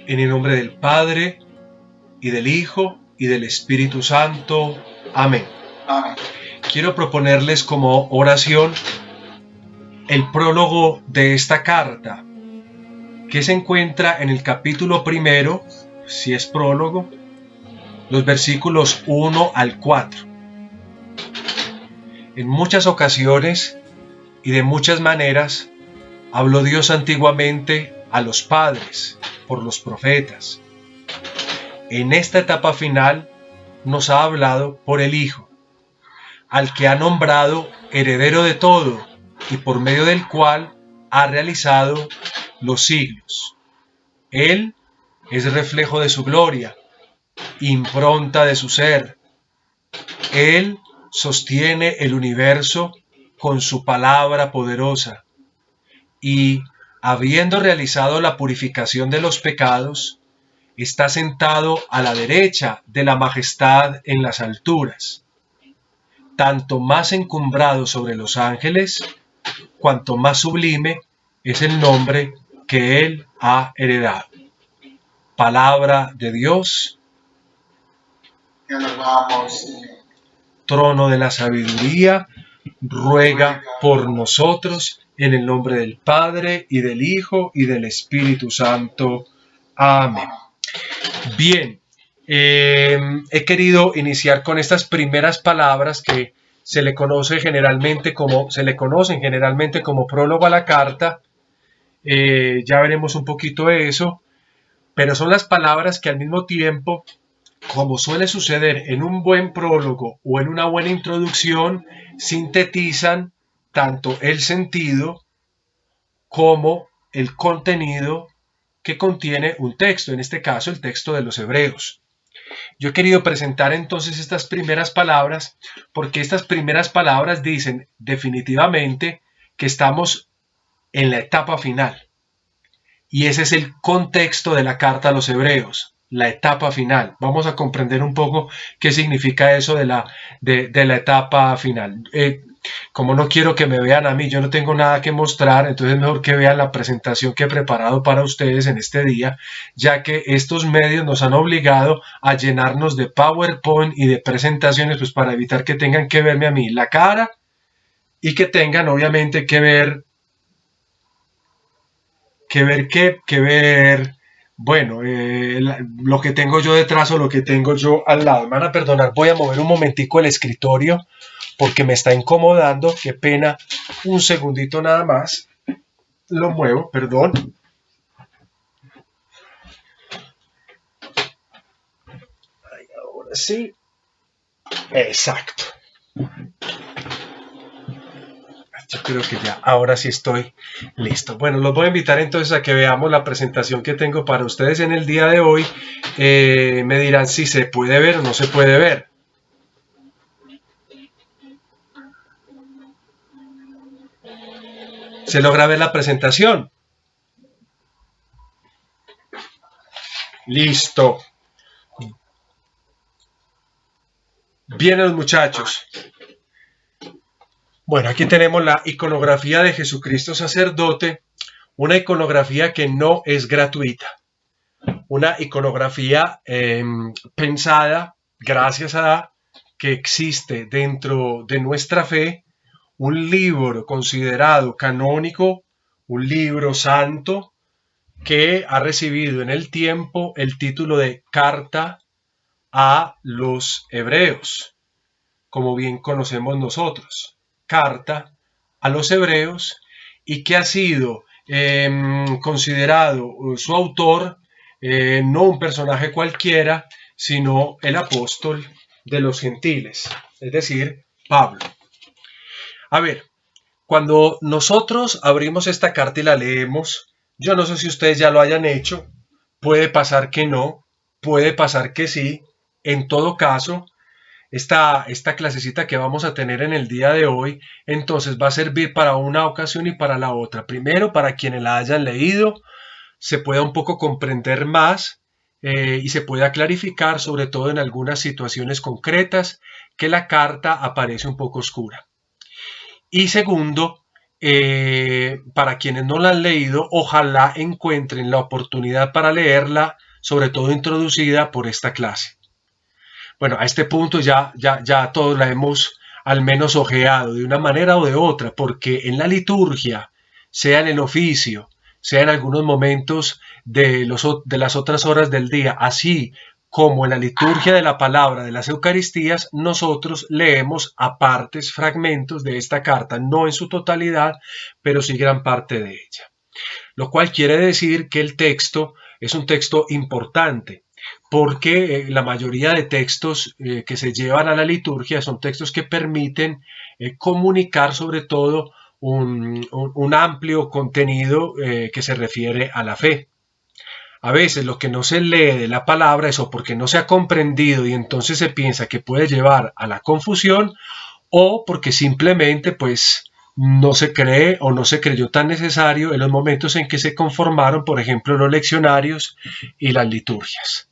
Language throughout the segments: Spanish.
En el nombre del Padre, y del Hijo, y del Espíritu Santo. Amén. Amén. Quiero proponerles como oración el prólogo de esta carta, que se encuentra en el capítulo primero, si es prólogo, los versículos 1 al 4. En muchas ocasiones y de muchas maneras habló Dios antiguamente a los padres por los profetas. En esta etapa final nos ha hablado por el Hijo, al que ha nombrado heredero de todo y por medio del cual ha realizado los siglos. Él es reflejo de su gloria, impronta de su ser. Él sostiene el universo con su palabra poderosa y, habiendo realizado la purificación de los pecados, está sentado a la derecha de la majestad en las alturas, tanto más encumbrado sobre los ángeles, cuanto más sublime es el nombre que él ha heredado. Palabra de Dios. Te alabamos, Señor. Trono de la sabiduría, ruega por nosotros, en el nombre del Padre, y del Hijo, y del Espíritu Santo. Amén. Bien, he querido iniciar con estas primeras palabras que se le conocen generalmente como prólogo a la carta. Ya veremos un poquito de eso, pero son las palabras que al mismo tiempo, como suele suceder en un buen prólogo o en una buena introducción, sintetizan tanto el sentido como el contenido que contiene un texto, en este caso el texto de los Hebreos. Yo he querido presentar entonces estas primeras palabras porque estas primeras palabras dicen definitivamente que estamos en la etapa final. Y ese es el contexto de la carta a los Hebreos, la etapa final. Vamos a comprender un poco qué significa eso de la etapa final. Como no quiero que me vean a mí, yo no tengo nada que mostrar, entonces es mejor que vean la presentación que he preparado para ustedes en este día, ya que estos medios nos han obligado a llenarnos de PowerPoint y de presentaciones, pues para evitar que tengan que verme a mí la cara y que tengan obviamente que ver, bueno, lo que tengo yo detrás o lo que tengo yo al lado. Me van a perdonar, voy a mover un momentico el escritorio porque me está incomodando, qué pena, un segundito nada más, lo muevo, perdón. Ahí, ahora sí, exacto. Yo creo que ya, ahora sí estoy listo. Bueno, los voy a invitar entonces a que veamos la presentación que tengo para ustedes en el día de hoy. Me dirán si se puede ver o no se puede ver. ¿Se logra ver la presentación? Listo. Bien, los muchachos. Bueno, aquí tenemos la iconografía de Jesucristo sacerdote, una iconografía que no es gratuita, una iconografía pensada gracias a que existe dentro de nuestra fe un libro considerado canónico, un libro santo que ha recibido en el tiempo el título de Carta a los Hebreos, como bien conocemos nosotros. Carta a los Hebreos, y que ha sido considerado su autor no un personaje cualquiera, sino el apóstol de los gentiles, es decir, Pablo. A ver, cuando nosotros abrimos esta carta y la leemos, yo no sé si ustedes ya lo hayan hecho, puede pasar que no, puede pasar que sí. En todo caso, esta clasecita que vamos a tener en el día de hoy, entonces va a servir para una ocasión y para la otra. Primero, para quienes la hayan leído, se pueda un poco comprender más y se pueda clarificar, sobre todo en algunas situaciones concretas, que la carta aparece un poco oscura. Y segundo, para quienes no la han leído, ojalá encuentren la oportunidad para leerla, sobre todo introducida por esta clase. Bueno, a este punto ya todos la hemos al menos ojeado de una manera o de otra, porque en la liturgia, sea en el oficio, sea en algunos momentos de las otras horas del día, así como en la liturgia de la palabra de las Eucaristías, nosotros leemos apartes, fragmentos de esta carta, no en su totalidad, pero sí gran parte de ella. Lo cual quiere decir que el texto es un texto importante, porque la mayoría de textos que se llevan a la liturgia son textos que permiten comunicar sobre todo un amplio contenido que se refiere a la fe. A veces lo que no se lee de la palabra es o porque no se ha comprendido y entonces se piensa que puede llevar a la confusión, o porque simplemente pues no se cree o no se creyó tan necesario en los momentos en que se conformaron, por ejemplo, los leccionarios y las liturgias.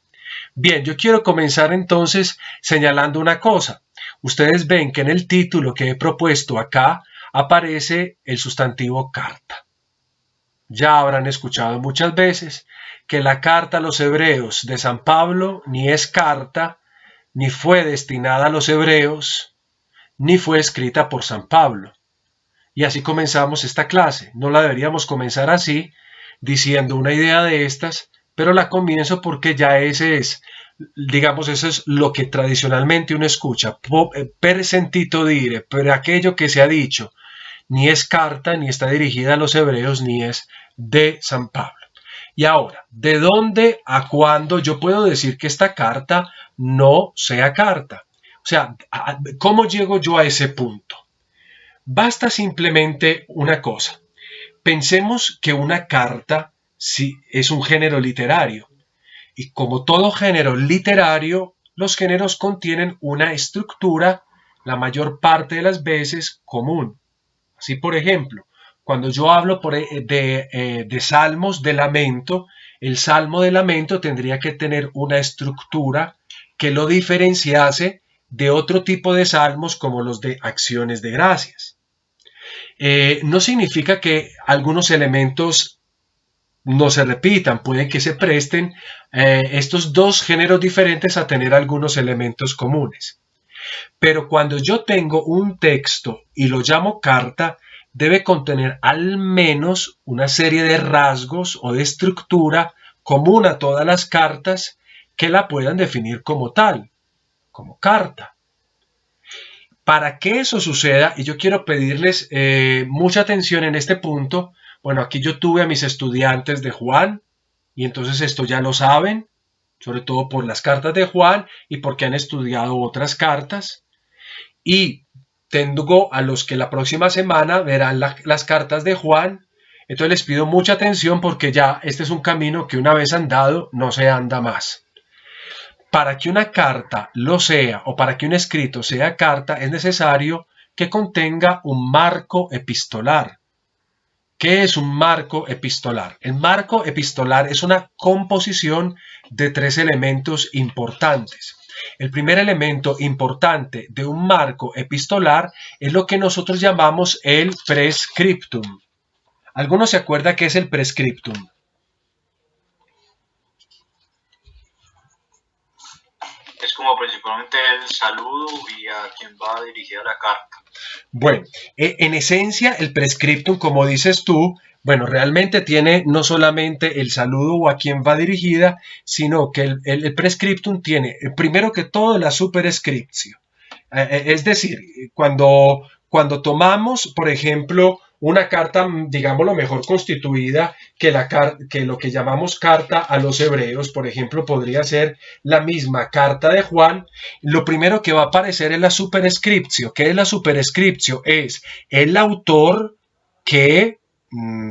Bien, yo quiero comenzar entonces señalando una cosa. Ustedes ven que en el título que he propuesto acá aparece el sustantivo carta. Ya habrán escuchado muchas veces que la carta a los hebreos de San Pablo ni es carta, ni fue destinada a los hebreos, ni fue escrita por San Pablo. Y así comenzamos esta clase. No la deberíamos comenzar así, diciendo una idea de estas, pero la comienzo porque ya ese es, digamos, eso es lo que tradicionalmente uno escucha. Per sentito dire, pero aquello que se ha dicho, ni es carta, ni está dirigida a los hebreos, ni es de San Pablo. Y ahora, ¿de dónde a cuándo yo puedo decir que esta carta no sea carta? O sea, ¿cómo llego yo a ese punto? Basta simplemente una cosa. Pensemos que una carta sí es un género literario. Y como todo género literario, los géneros contienen una estructura, la mayor parte de las veces común. Así, por ejemplo, cuando yo hablo de salmos de lamento, el salmo de lamento tendría que tener una estructura que lo diferenciase de otro tipo de salmos como los de acciones de gracias. No significa que algunos elementos no se repitan, pueden que se presten estos dos géneros diferentes a tener algunos elementos comunes. Pero cuando yo tengo un texto y lo llamo carta, debe contener al menos una serie de rasgos o de estructura común a todas las cartas que la puedan definir como tal, como carta. Para que eso suceda, y yo quiero pedirles mucha atención en este punto, bueno, aquí yo tuve a mis estudiantes de Juan, y entonces esto ya lo saben, sobre todo por las cartas de Juan y porque han estudiado otras cartas. Y tengo a los que la próxima semana verán las cartas de Juan, entonces les pido mucha atención porque ya este es un camino que una vez andado no se anda más. Para que una carta lo sea o para que un escrito sea carta es necesario que contenga un marco epistolar. ¿Qué es un marco epistolar? El marco epistolar es una composición de tres elementos importantes. El primer elemento importante de un marco epistolar es lo que nosotros llamamos el prescriptum. ¿Alguno se acuerda qué es el prescriptum? Es como principalmente el saludo y a quien va dirigida la carta. Bueno, en esencia el prescriptum, como dices tú, bueno, realmente tiene no solamente el saludo o a quien va dirigida, sino que el prescriptum tiene, primero que todo, la superscriptio. Es decir, cuando tomamos, por ejemplo, una carta, digámoslo, mejor constituida que lo que llamamos carta a los hebreos, por ejemplo, podría ser la misma carta de Juan, lo primero que va a aparecer es la superscriptio. ¿Qué es la superscriptio? Es el autor que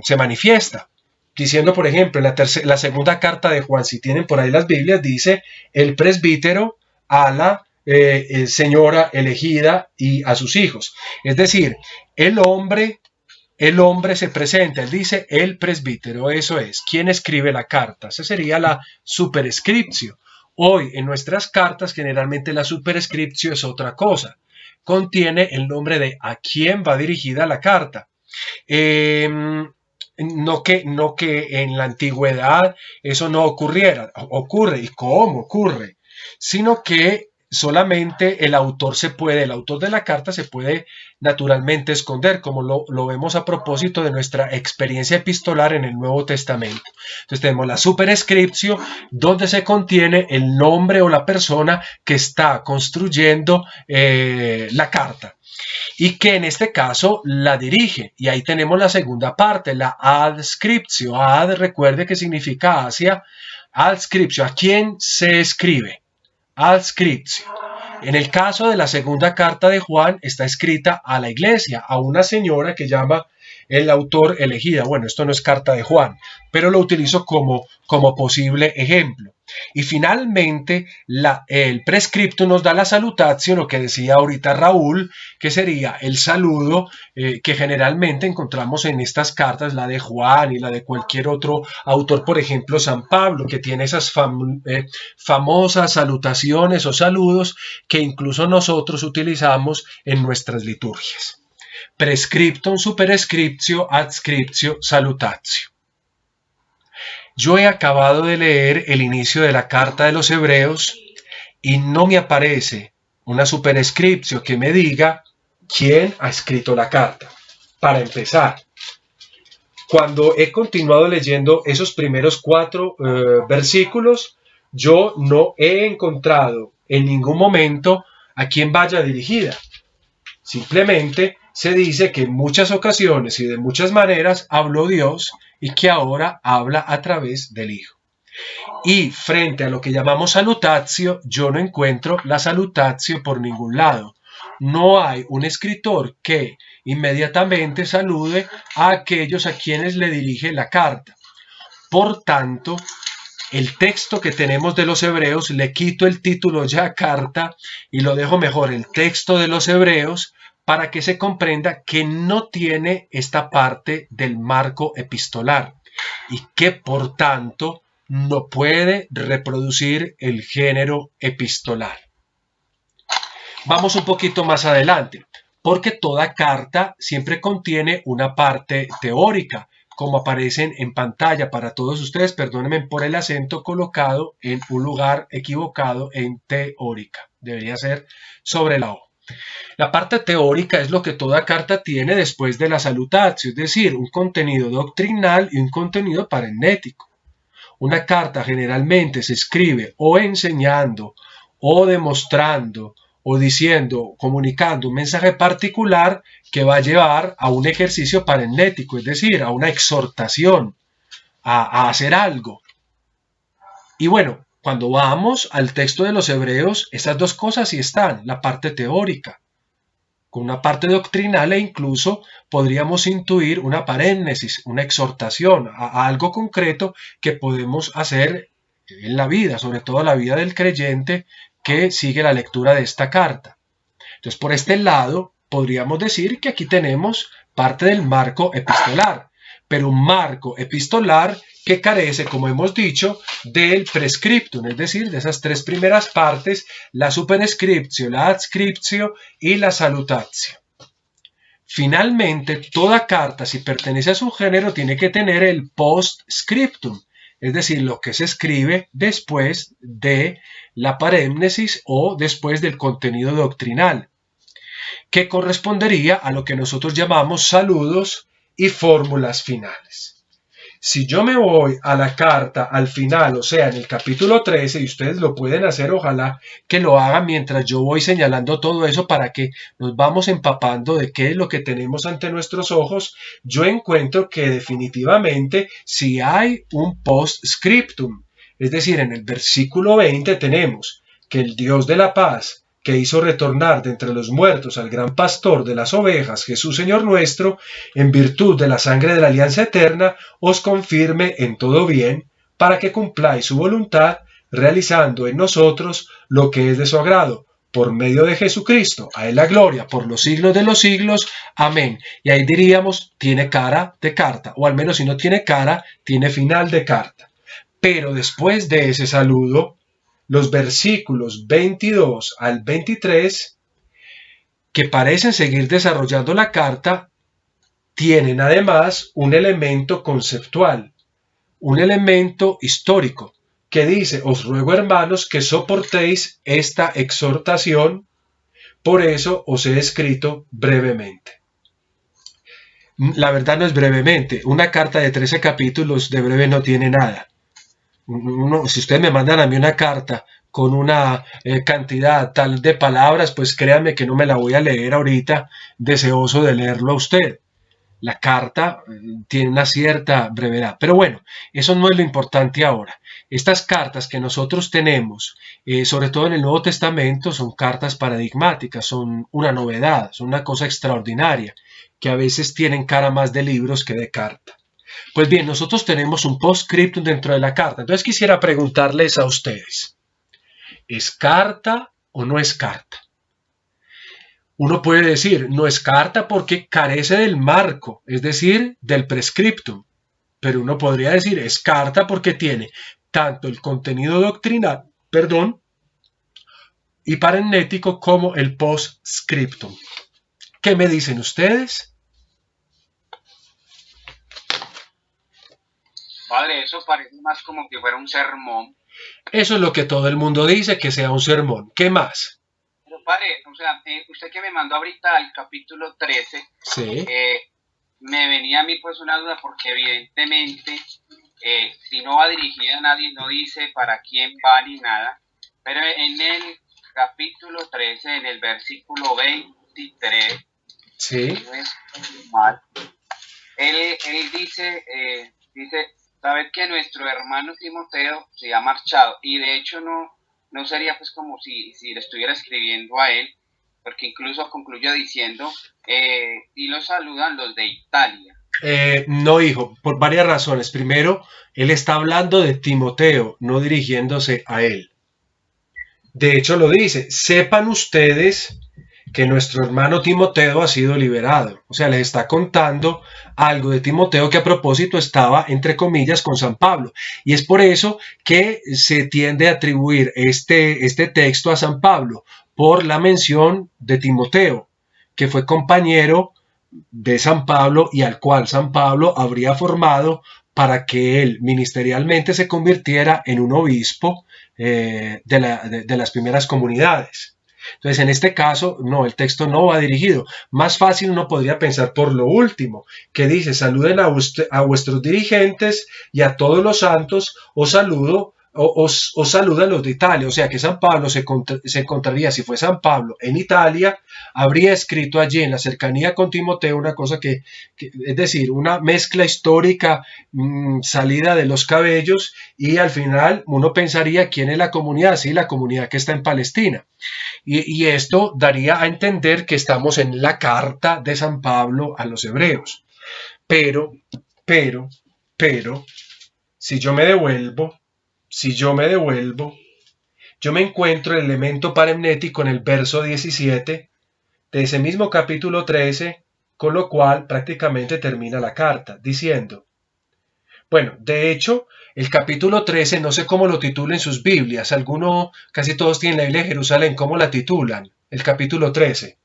se manifiesta. Diciendo, por ejemplo, en la segunda carta de Juan, si tienen por ahí las Biblias, dice el presbítero a la señora elegida y a sus hijos. Es decir, el hombre se presenta, él dice el presbítero, eso es, ¿quién escribe la carta? Esa sería la superscriptio. Hoy en nuestras cartas generalmente la superscriptio es otra cosa, contiene el nombre de a quién va dirigida la carta. No que en la antigüedad eso no ocurriera, ocurre, ¿y cómo ocurre? Sino que solamente el autor de la carta se puede naturalmente esconder, como lo vemos a propósito de nuestra experiencia epistolar en el Nuevo Testamento. Entonces tenemos la superscriptio, donde se contiene el nombre o la persona que está construyendo la carta, y que en este caso la dirige. Y ahí tenemos la segunda parte, la adscriptio. Ad, recuerde que significa hacia. Adscriptio, ¿a quién se escribe? Adscriptio. En el caso de la segunda carta de Juan, está escrita a la iglesia, a una señora que llama el autor elegida. Bueno, esto no es carta de Juan, pero lo utilizo como posible ejemplo. Y finalmente, el prescripto nos da la salutatio, lo que decía ahorita Raúl, que sería el saludo que generalmente encontramos en estas cartas, la de Juan y la de cualquier otro autor, por ejemplo, San Pablo, que tiene esas famosas salutaciones o saludos que incluso nosotros utilizamos en nuestras liturgias. Prescriptum, superscriptio, adscriptio, salutatio. Yo he acabado de leer el inicio de la carta de los Hebreos y no me aparece una superscriptio que me diga quién ha escrito la carta. Para empezar, cuando he continuado leyendo esos primeros 4 versículos, yo no he encontrado en ningún momento a quién vaya dirigida. Simplemente se dice que en muchas ocasiones y de muchas maneras habló Dios y que ahora habla a través del Hijo. Y frente a lo que llamamos salutatio, yo no encuentro la salutatio por ningún lado. No hay un escritor que inmediatamente salude a aquellos a quienes le dirige la carta. Por tanto, el texto que tenemos de los Hebreos, le quito el título ya carta y lo dejo mejor, el texto de los Hebreos, para que se comprenda que no tiene esta parte del marco epistolar y que por tanto no puede reproducir el género epistolar. Vamos un poquito más adelante, porque toda carta siempre contiene una parte teórica, como aparecen en pantalla para todos ustedes. Perdónenme por el acento colocado en un lugar equivocado en teórica. Debería ser sobre la O. La parte teórica es lo que toda carta tiene después de la salutatio, es decir, un contenido doctrinal y un contenido parennético. Una carta generalmente se escribe o enseñando, o demostrando, o diciendo, comunicando un mensaje particular que va a llevar a un ejercicio parennético, es decir, a una exhortación, a hacer algo. Y bueno, cuando vamos al texto de los Hebreos, esas dos cosas sí están, la parte teórica, con una parte doctrinal, e incluso podríamos intuir una parénnesis, una exhortación a algo concreto que podemos hacer en la vida, sobre todo la vida del creyente que sigue la lectura de esta carta. Entonces, por este lado, podríamos decir que aquí tenemos parte del marco epistolar, pero un marco epistolar que carece, como hemos dicho, del prescriptum, es decir, de esas 3 primeras partes, la superscriptio, la adscriptio y la salutatio. Finalmente, toda carta, si pertenece a su género, tiene que tener el postscriptum, es decir, lo que se escribe después de la parénnesis o después del contenido doctrinal, que correspondería a lo que nosotros llamamos saludos y fórmulas finales. Si yo me voy a la carta al final, o sea, en el capítulo 13, y ustedes lo pueden hacer, ojalá que lo hagan mientras yo voy señalando todo eso para que nos vamos empapando de qué es lo que tenemos ante nuestros ojos, yo encuentro que definitivamente si hay un postscriptum, es decir, en el versículo 20 tenemos que el Dios de la paz, que hizo retornar de entre los muertos al gran pastor de las ovejas, Jesús Señor nuestro, en virtud de la sangre de la alianza eterna, os confirme en todo bien, para que cumpláis su voluntad, realizando en nosotros lo que es de su agrado, por medio de Jesucristo, a él la gloria, por los siglos de los siglos. Amén. Y ahí diríamos, tiene cara de carta, o al menos si no tiene cara, tiene final de carta. Pero después de ese saludo, los versículos 22 al 23, que parecen seguir desarrollando la carta, tienen además un elemento conceptual, un elemento histórico, que dice: os ruego, hermanos, que soportéis esta exhortación, por eso os he escrito brevemente. La verdad no es brevemente, una carta de 13 capítulos de breve no tiene nada. Si ustedes me mandan a mí una carta con una cantidad tal de palabras, pues créanme que no me la voy a leer ahorita, deseoso de leerlo a usted. La carta tiene una cierta brevedad, pero bueno, eso no es lo importante ahora. Estas cartas que nosotros tenemos, sobre todo en el Nuevo Testamento, son cartas paradigmáticas, son una novedad, son una cosa extraordinaria, que a veces tienen cara más de libros que de carta. Pues bien, nosotros tenemos un postscriptum dentro de la carta. Entonces quisiera preguntarles a ustedes, ¿es carta o no es carta? Uno puede decir, no es carta porque carece del marco, es decir, del prescriptum. Pero uno podría decir, es carta porque tiene tanto el contenido doctrinal, y parennético como el postscriptum. ¿Qué me dicen ustedes? Padre, eso parece más como que fuera un sermón. Eso es lo que todo el mundo dice, que sea un sermón. ¿Qué más? Pero padre, o sea, usted que me mandó ahorita al capítulo 13, Sí. me venía a mí pues una duda porque evidentemente si no va dirigida a nadie, no dice para quién va ni nada, pero en el capítulo 13, en el versículo 23, Sí. no es mal, él dice, sabed que nuestro hermano Timoteo se ha marchado, y de hecho no sería pues como si le estuviera escribiendo a él, porque incluso concluye diciendo, y lo saludan los de Italia. No, hijo, por varias razones. Primero, él está hablando de Timoteo, no dirigiéndose a él. De hecho, lo dice: sepan ustedes que nuestro hermano Timoteo ha sido liberado. O sea, les está contando algo de Timoteo que a propósito estaba, entre comillas, con San Pablo. Y es por eso que se tiende a atribuir este texto a San Pablo, por la mención de Timoteo, que fue compañero de San Pablo y al cual San Pablo habría formado para que él ministerialmente se convirtiera en un obispo de las primeras comunidades. Entonces, en este caso, no, el texto no va dirigido. Más fácil uno podría pensar por lo último, que dice: saluden a vuestros dirigentes y a todos los santos, os saludo. Os saludan los de Italia. O sea que San Pablo se encontraría, si fue San Pablo en Italia, habría escrito allí en la cercanía con Timoteo una cosa es decir, una mezcla histórica, salida de los cabellos, y al final uno pensaría: ¿quién es la comunidad? Sí, la comunidad que está en Palestina. Y esto daría a entender que estamos en la carta de San Pablo a los hebreos. Pero, si yo me devuelvo, yo me encuentro el elemento paremnético en el verso 17 de ese mismo capítulo 13, con lo cual prácticamente termina la carta, diciendo: bueno, de hecho, el capítulo 13, no sé cómo lo titulen sus Biblias, casi todos tienen la Biblia de Jerusalén, ¿cómo la titulan? El capítulo 13.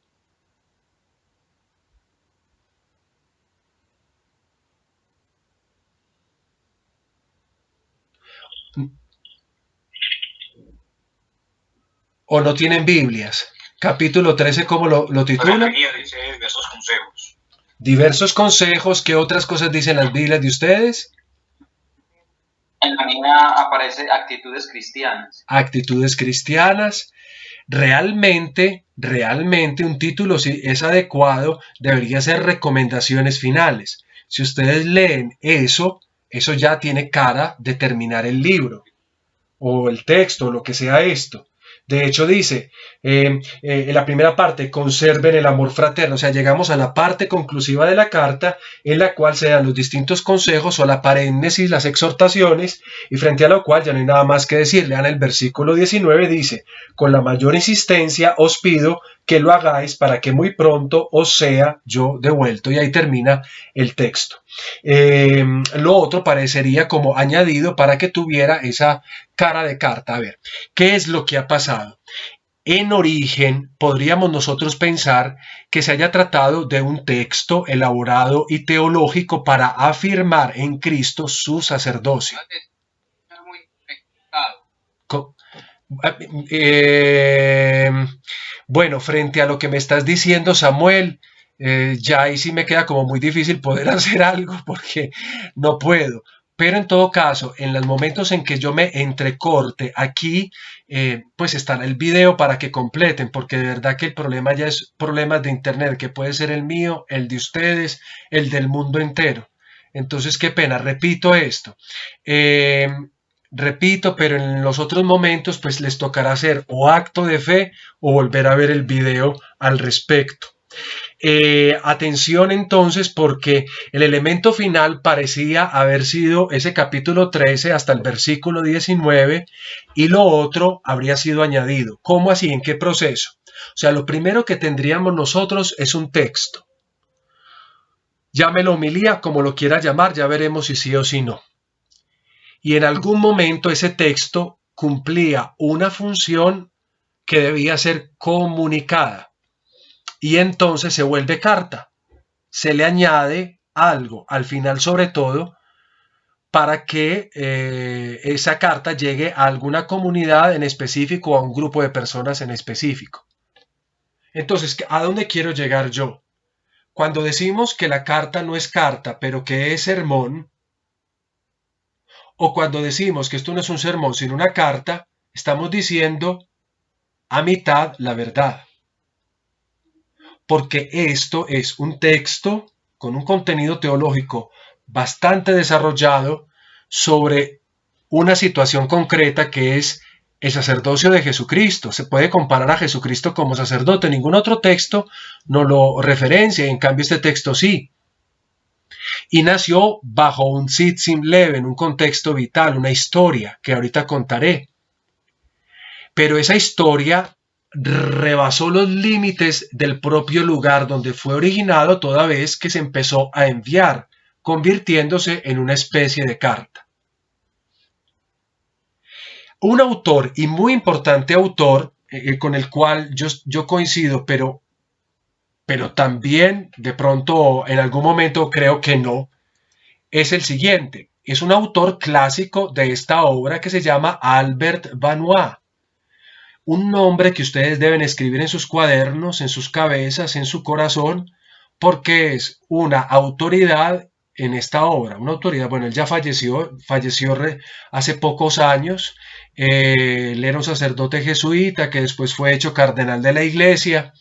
¿O no tienen Biblias? Capítulo 13, ¿cómo lo titulan? Dice diversos consejos. Diversos consejos. ¿Qué otras cosas dicen las Biblias de ustedes? En la mía aparece actitudes cristianas. Actitudes cristianas. Realmente un título, si es adecuado, debería ser recomendaciones finales. Si ustedes leen eso ya tiene cara de terminar el libro, o el texto, o lo que sea esto. De hecho dice, en la primera parte, conserven el amor fraterno. O sea, llegamos a la parte conclusiva de la carta, en la cual se dan los distintos consejos o la paréntesis, las exhortaciones, y frente a lo cual ya no hay nada más que decir. Lean el versículo 19, dice: con la mayor insistencia os pido que lo hagáis para que muy pronto os sea yo devuelto. Y ahí termina el texto. Lo otro parecería como añadido para que tuviera esa cara de carta. A ver, ¿qué es lo que ha pasado? en origen podríamos nosotros pensar que se haya tratado de un texto elaborado y teológico para afirmar en Cristo su sacerdocio. Es muy pesado. Co- eh, bueno, frente a lo que me estás diciendo, Samuel, ya ahí sí me queda como muy difícil poder hacer algo porque no puedo. Pero en todo caso, en los momentos en que yo me entrecorte aquí, pues estará el video para que completen, porque de verdad que el problema ya es problemas de internet, que puede ser el mío, el de ustedes, el del mundo entero. Entonces, qué pena, repito esto. Eh, Repito, pero en los otros momentos pues les tocará hacer o acto de fe o volver a ver el video al respecto. Atención entonces porque el elemento final parecía haber sido ese capítulo 13 hasta el versículo 19 y lo otro habría sido añadido. ¿Cómo así? ¿En qué proceso? O sea, lo primero que tendríamos nosotros es un texto. Llámelo homilía, como lo quiera llamar, ya veremos si sí o si no. Y en algún momento ese texto cumplía una función que debía ser comunicada y entonces se vuelve carta. Se le añade algo al final, sobre todo para que esa carta llegue a alguna comunidad en específico o a un grupo de personas en específico. Entonces, ¿a dónde quiero llegar yo? Cuando decimos que la carta no es carta, pero que es sermón, o cuando decimos que esto no es un sermón sino una carta, estamos diciendo a mitad la verdad. Porque esto es un texto con un contenido teológico bastante desarrollado sobre una situación concreta que es el sacerdocio de Jesucristo. Se puede comparar a Jesucristo como sacerdote. Ningún otro texto no lo referencia, y en cambio este texto sí. Y nació bajo un Sitzim Leben, un contexto vital, una historia que ahorita contaré. Pero esa historia rebasó los límites del propio lugar donde fue originado toda vez que se empezó a enviar, convirtiéndose en una especie de carta. Un autor, y muy importante autor, con el cual yo coincido, pero también de pronto en algún momento creo que no, es el siguiente. Es un autor clásico de esta obra que se llama Albert Vanois. Un nombre que ustedes deben escribir en sus cuadernos, en sus cabezas, en su corazón, porque es una autoridad en esta obra. Una autoridad, bueno, él ya falleció hace pocos años. Él era un sacerdote jesuita que después fue hecho cardenal de la iglesia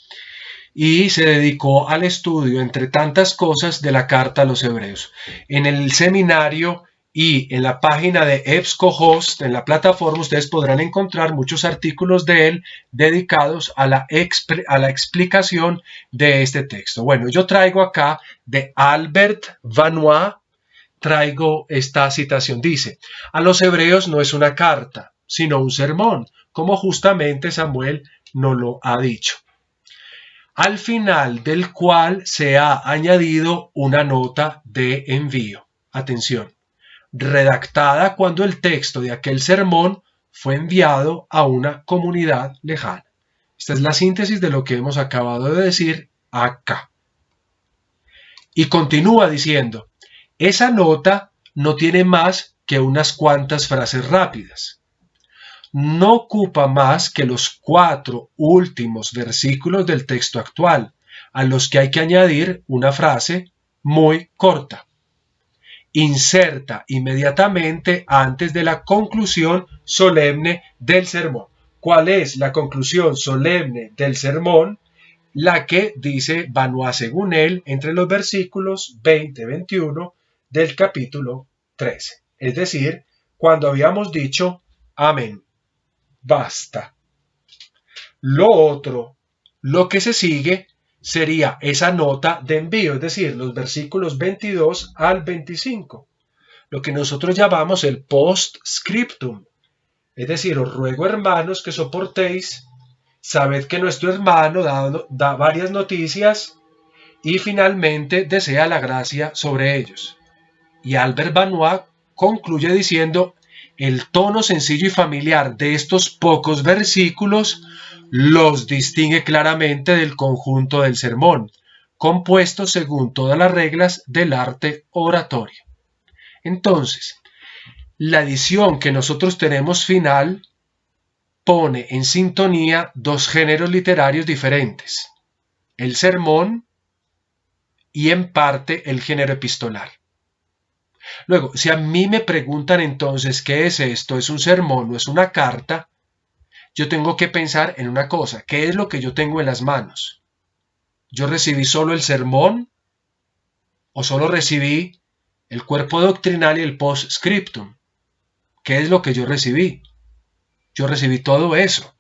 y se dedicó al estudio, entre tantas cosas, de la carta a los hebreos. En el seminario y en la página de EBSCOhost, en la plataforma, ustedes podrán encontrar muchos artículos de él dedicados a la explicación de este texto. Bueno, yo traigo acá de Albert Vanois, traigo esta citación. Dice, a los hebreos no es una carta, sino un sermón, como justamente Samuel nos lo ha dicho, al final del cual se ha añadido una nota de envío. Atención, redactada cuando el texto de aquel sermón fue enviado a una comunidad lejana. Esta es la síntesis de lo que hemos acabado de decir acá. Y continúa diciendo, esa nota no tiene más que unas cuantas frases rápidas. No ocupa más que los 4 últimos versículos del texto actual, a los que hay que añadir una frase muy corta. Inserta inmediatamente antes de la conclusión solemne del sermón. ¿Cuál es la conclusión solemne del sermón? La que dice Vanois según él entre los versículos 20 y 21 del capítulo 13. Es decir, cuando habíamos dicho amén. Basta. Lo otro, lo que se sigue, sería esa nota de envío, es decir, los versículos 22 al 25, lo que nosotros llamamos el postscriptum. Es decir, os ruego, hermanos, que soportéis, sabed que nuestro hermano da varias noticias y finalmente desea la gracia sobre ellos. Y Albert Vanois concluye diciendo, el tono sencillo y familiar de estos pocos versículos los distingue claramente del conjunto del sermón, compuesto según todas las reglas del arte oratorio. Entonces, la edición que nosotros tenemos final pone en sintonía dos géneros literarios diferentes, el sermón y en parte el género epistolar. Luego, si a mí me preguntan entonces qué es esto, ¿es un sermón o es una carta? Yo tengo que pensar en una cosa, ¿qué es lo que yo tengo en las manos? ¿Yo recibí solo el sermón o solo recibí el cuerpo doctrinal y el postscriptum? ¿Qué es lo que yo recibí? Yo recibí todo eso.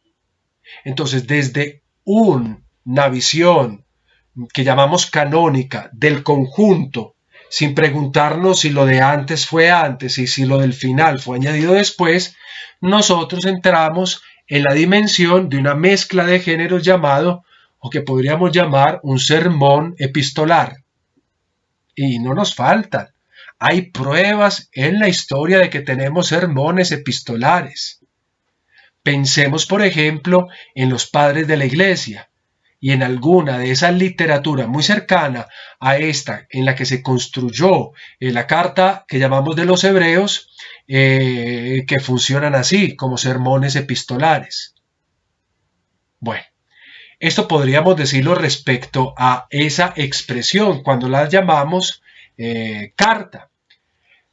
Entonces, desde una visión que llamamos canónica del conjunto, sin preguntarnos si lo de antes fue antes y si lo del final fue añadido después, nosotros entramos en la dimensión de una mezcla de géneros llamado, o que podríamos llamar, un sermón epistolar. Y no nos faltan. Hay pruebas en la historia de que tenemos sermones epistolares. Pensemos, por ejemplo, en los padres de la Iglesia y en alguna de esa literatura muy cercana a esta en la que se construyó la carta que llamamos de los Hebreos, que funcionan así, como sermones epistolares. Bueno, esto podríamos decirlo respecto a esa expresión cuando la llamamos carta.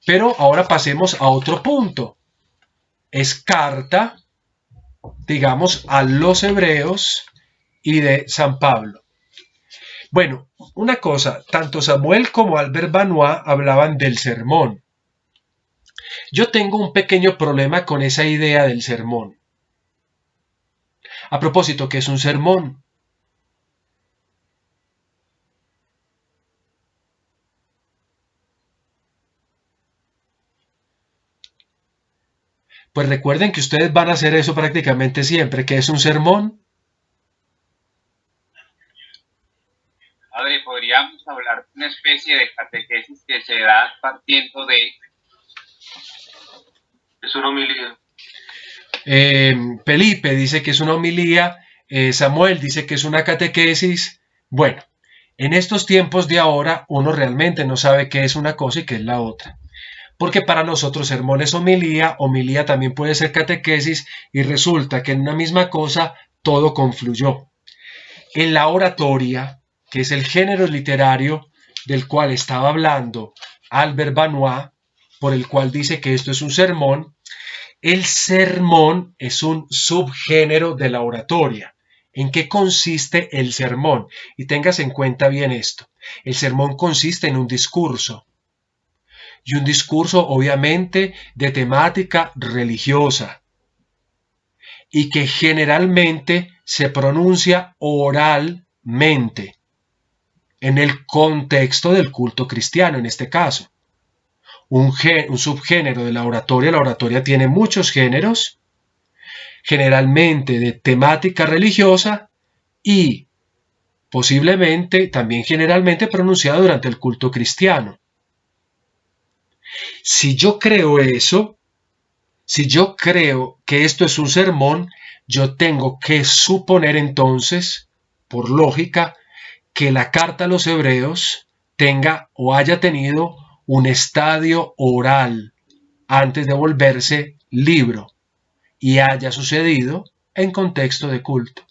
Pero ahora pasemos a otro punto. Es carta, digamos, a los Hebreos y de San Pablo. Bueno, una cosa, tanto Samuel como Albert Benoit hablaban del sermón. Yo tengo un pequeño problema con esa idea del sermón. A propósito, ¿qué es un sermón? Pues recuerden que ustedes van a hacer eso prácticamente siempre. ¿Qué es un sermón? Padre, podríamos hablar de una especie de catequesis que se da partiendo de... Es una homilía. Felipe dice que es una homilía, Samuel dice que es una catequesis. Bueno, en estos tiempos de ahora uno realmente no sabe qué es una cosa y qué es la otra. Porque para nosotros sermón es homilía, homilía también puede ser catequesis y resulta que en una misma cosa todo confluyó. En la oratoria, que es el género literario del cual estaba hablando Albert Benoit, por el cual dice que esto es un sermón, el sermón es un subgénero de la oratoria. ¿En qué consiste el sermón? Y tengas en cuenta bien esto. El sermón consiste en un discurso. Y un discurso obviamente de temática religiosa. Y que generalmente se pronuncia oralmente. En el contexto del culto cristiano en este caso. Un subgénero de la oratoria tiene muchos géneros, generalmente de temática religiosa y posiblemente también generalmente pronunciado durante el culto cristiano. Si yo creo eso, si yo creo que esto es un sermón, yo tengo que suponer entonces, por lógica, que la carta a los Hebreos tenga o haya tenido un estadio oral antes de volverse libro y haya sucedido en contexto de culto.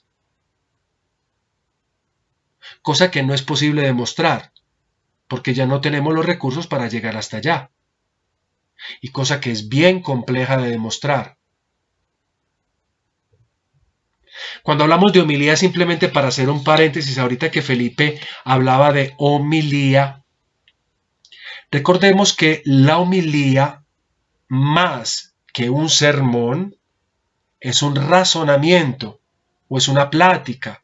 Cosa que no es posible demostrar, porque ya no tenemos los recursos para llegar hasta allá. Y cosa que es bien compleja de demostrar. Cuando hablamos de homilía, simplemente para hacer un paréntesis, ahorita que Felipe hablaba de homilía, recordemos que la homilía, más que un sermón, es un razonamiento o es una plática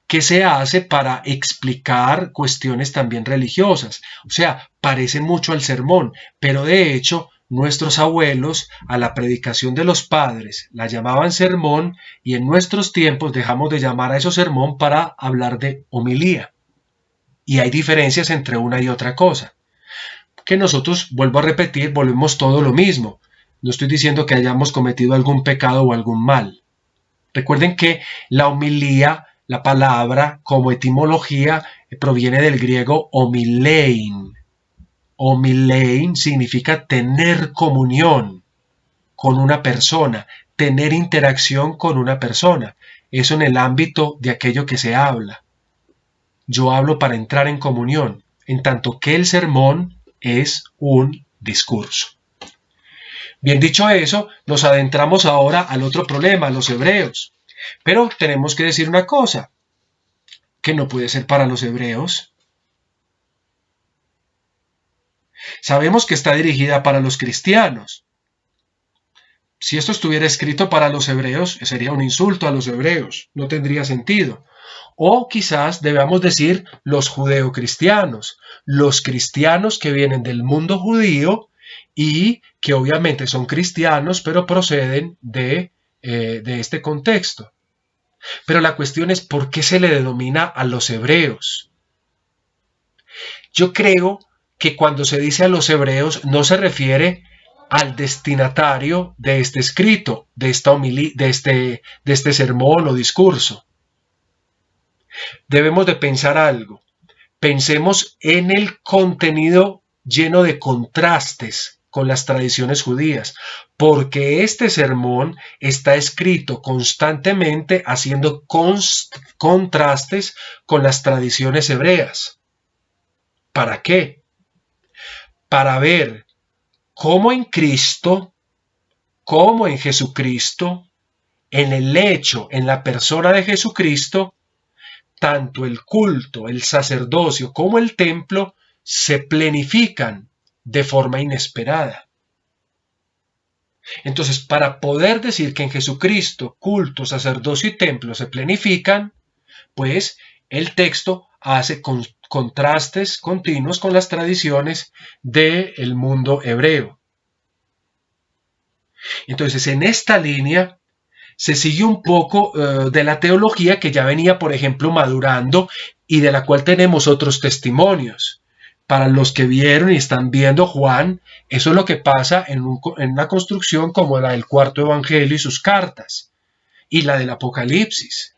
que se hace para explicar cuestiones también religiosas. O sea, parecen mucho al sermón, pero de hecho nuestros abuelos a la predicación de los padres la llamaban sermón y en nuestros tiempos dejamos de llamar a eso sermón para hablar de homilía. Y hay diferencias entre una y otra cosa. Que nosotros, vuelvo a repetir, volvemos todo lo mismo. No estoy diciendo que hayamos cometido algún pecado o algún mal. Recuerden que la homilía, la palabra como etimología, proviene del griego homilein. Homilein significa tener comunión con una persona, tener interacción con una persona. Eso en el ámbito de aquello que se habla. Yo hablo para entrar en comunión, en tanto que el sermón es un discurso. Bien dicho eso, nos adentramos ahora al otro problema, los hebreos. Pero tenemos que decir una cosa, que no puede ser para los hebreos. Sabemos que está dirigida para los cristianos. Si esto estuviera escrito para los hebreos, sería un insulto a los hebreos, no tendría sentido. O quizás debamos decir los judeocristianos, los cristianos que vienen del mundo judío y que obviamente son cristianos, pero proceden de este contexto. Pero la cuestión es ¿por qué se le denomina a los hebreos? Yo creo que cuando se dice a los hebreos no se refiere al destinatario de este escrito, de este sermón o discurso. Debemos de pensar algo. Pensemos en el contenido lleno de contrastes con las tradiciones judías, porque este sermón está escrito constantemente haciendo contrastes con las tradiciones hebreas. ¿Para qué? Para ver cómo en Cristo, cómo en Jesucristo, en el hecho, en la persona de Jesucristo, tanto el culto, el sacerdocio como el templo se planifican de forma inesperada. Entonces, para poder decir que en Jesucristo culto, sacerdocio y templo se planifican, pues el texto hace contrastes continuos con las tradiciones del mundo hebreo. Entonces, en esta línea se sigue un poco de la teología que ya venía, por ejemplo, madurando y de la cual tenemos otros testimonios. Para los que vieron y están viendo Juan, eso es lo que pasa en una construcción como la del cuarto evangelio y sus cartas, y la del Apocalipsis,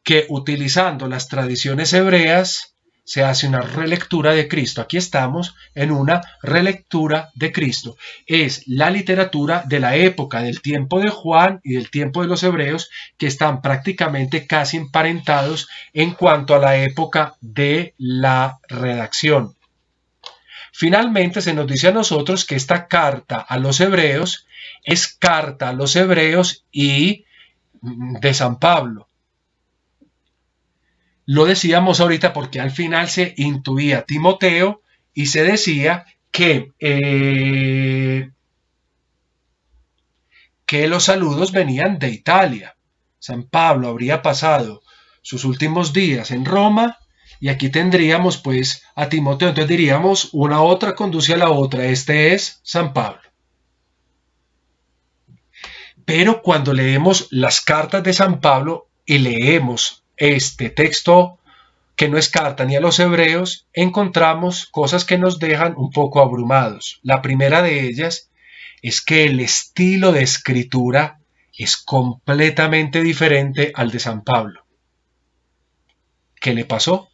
que utilizando las tradiciones hebreas se hace una relectura de Cristo. Aquí estamos en una relectura de Cristo. Es la literatura de la época, del tiempo de Juan y del tiempo de los hebreos, que están prácticamente casi emparentados en cuanto a la época de la redacción. Finalmente se nos dice a nosotros que esta carta a los hebreos es carta a los hebreos y de San Pablo. Lo decíamos ahorita porque al final se intuía Timoteo y se decía que los saludos venían de Italia. San Pablo habría pasado sus últimos días en Roma y aquí tendríamos pues a Timoteo. Entonces diríamos una otra conduce a la otra. Este es San Pablo. Pero cuando leemos las cartas de San Pablo y leemos este texto que no es carta ni a los hebreos, encontramos cosas que nos dejan un poco abrumados. La primera de ellas es que el estilo de escritura es completamente diferente al de San Pablo. ¿Qué le pasó?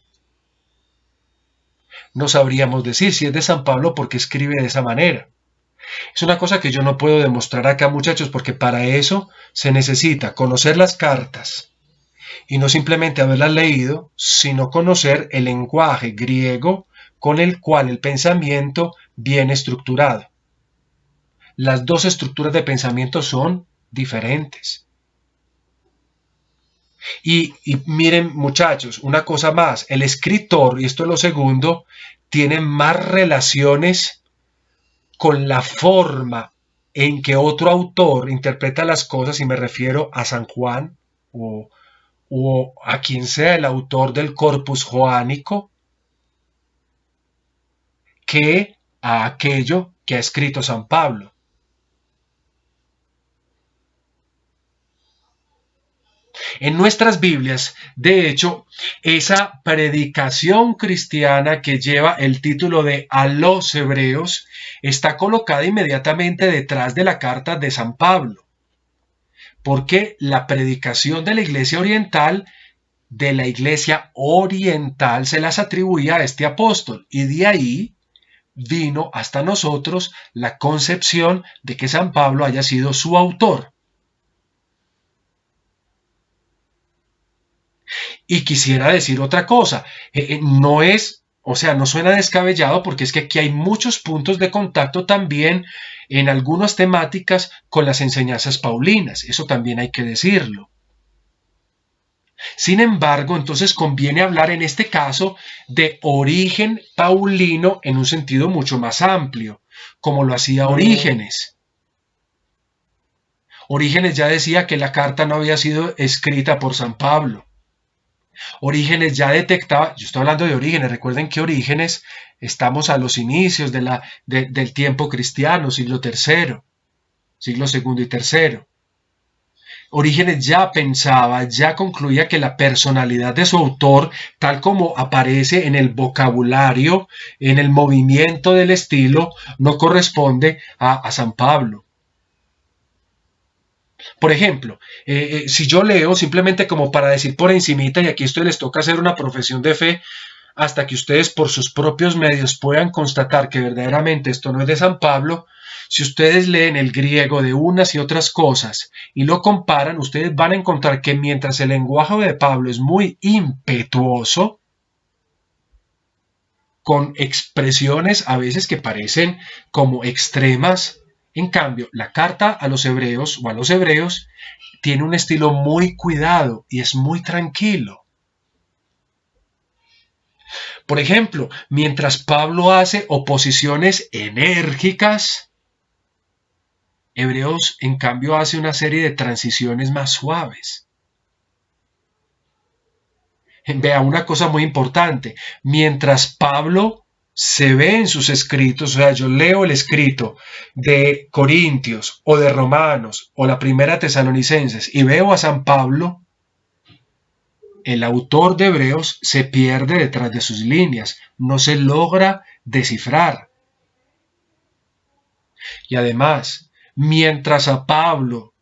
No sabríamos decir si es de San Pablo porque escribe de esa manera. Es una cosa que yo no puedo demostrar acá, muchachos, porque para eso se necesita conocer las cartas y no simplemente haberlas leído, sino conocer el lenguaje griego con el cual el pensamiento viene estructurado. Las dos estructuras de pensamiento son diferentes. Y miren, muchachos, una cosa más, el escritor, y esto es lo segundo, tiene más relaciones con la forma en que otro autor interpreta las cosas, y me refiero a San Juan o a quien sea el autor del corpus joánico, que a aquello que ha escrito San Pablo. En nuestras Biblias, de hecho, esa predicación cristiana que lleva el título de A los Hebreos está colocada inmediatamente detrás de la carta de San Pablo. porque la predicación de la iglesia oriental, se las atribuía a este apóstol, y de ahí vino hasta nosotros la concepción de que San Pablo haya sido su autor. Y quisiera decir otra cosa, no suena descabellado, porque es que aquí hay muchos puntos de contacto también en algunas temáticas con las enseñanzas paulinas, eso también hay que decirlo. Sin embargo, entonces conviene hablar en este caso de origen paulino en un sentido mucho más amplio, como lo hacía Orígenes. Orígenes ya decía que la carta no había sido escrita por San Pablo. Orígenes ya detectaba, yo estoy hablando de Orígenes, recuerden que Orígenes estamos a los inicios del tiempo cristiano, siglo II y III. Orígenes ya pensaba, ya concluía que la personalidad de su autor, tal como aparece en el vocabulario, en el movimiento del estilo, no corresponde a San Pablo. Por ejemplo, si yo leo simplemente como para decir por encimita, y aquí esto les toca hacer una profesión de fe, hasta que ustedes por sus propios medios puedan constatar que verdaderamente esto no es de San Pablo, si ustedes leen el griego de unas y otras cosas y lo comparan, ustedes van a encontrar que mientras el lenguaje de Pablo es muy impetuoso, con expresiones a veces que parecen como extremas, en cambio, la carta a los hebreos tiene un estilo muy cuidado y es muy tranquilo. Por ejemplo, mientras Pablo hace oposiciones enérgicas, Hebreos, en cambio, hace una serie de transiciones más suaves. Vea una cosa muy importante. Mientras Pablo se ve en sus escritos, o sea, yo leo el escrito de Corintios o de Romanos o la primera Tesalonicenses y veo a San Pablo, el autor de Hebreos se pierde detrás de sus líneas, no se logra descifrar. Y además, mientras a Pablo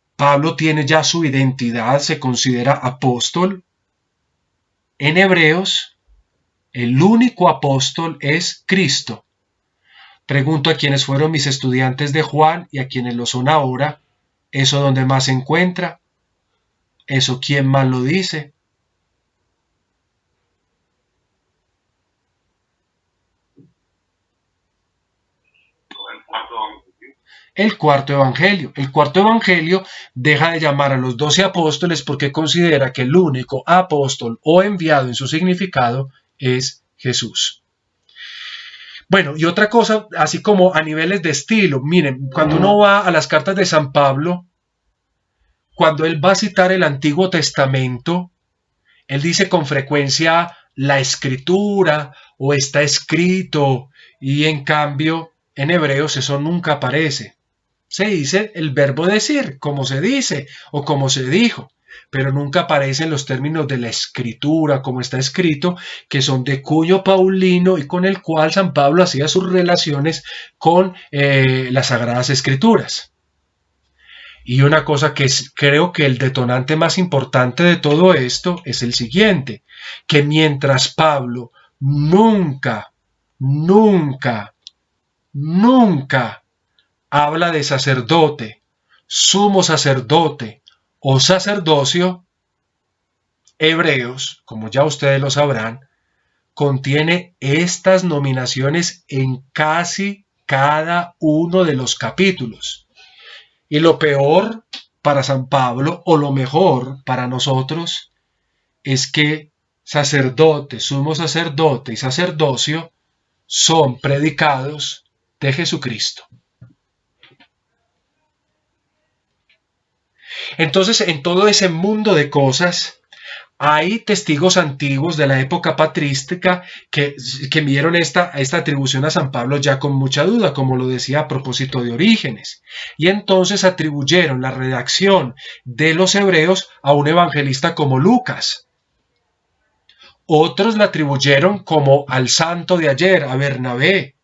tiene ya su identidad, se considera apóstol, en Hebreos el único apóstol es Cristo. Pregunto a quienes fueron mis estudiantes de Juan y a quienes lo son ahora, ¿eso dónde más se encuentra? ¿Eso quién más lo dice? El cuarto evangelio. El cuarto evangelio deja de llamar a los 12 apóstoles porque considera que el único apóstol o enviado en su significado es Jesús. Bueno, y otra cosa, así como a niveles de estilo, miren, cuando uno va a las cartas de San Pablo, cuando él va a citar el Antiguo Testamento, él dice con frecuencia la escritura o está escrito, y en cambio en Hebreos eso nunca aparece. Se dice el verbo decir, como se dice o como se dijo, pero nunca aparecen los términos de la escritura, como está escrito, que son de cuño paulino y con el cual San Pablo hacía sus relaciones con las Sagradas Escrituras. Y una cosa que creo que el detonante más importante de todo esto es el siguiente, que mientras Pablo nunca habla de sacerdote, sumo sacerdote o sacerdocio, Hebreos, como ya ustedes lo sabrán, contiene estas nominaciones en casi cada uno de los capítulos. Y lo peor para San Pablo, o lo mejor para nosotros, es que sacerdote, sumo sacerdote y sacerdocio son predicados de Jesucristo. Entonces, en todo ese mundo de cosas, hay testigos antiguos de la época patrística que vieron esta atribución a San Pablo ya con mucha duda, como lo decía a propósito de Orígenes. Y entonces atribuyeron la redacción de los Hebreos a un evangelista como Lucas. Otros la atribuyeron como al santo de ayer, a Bernabé.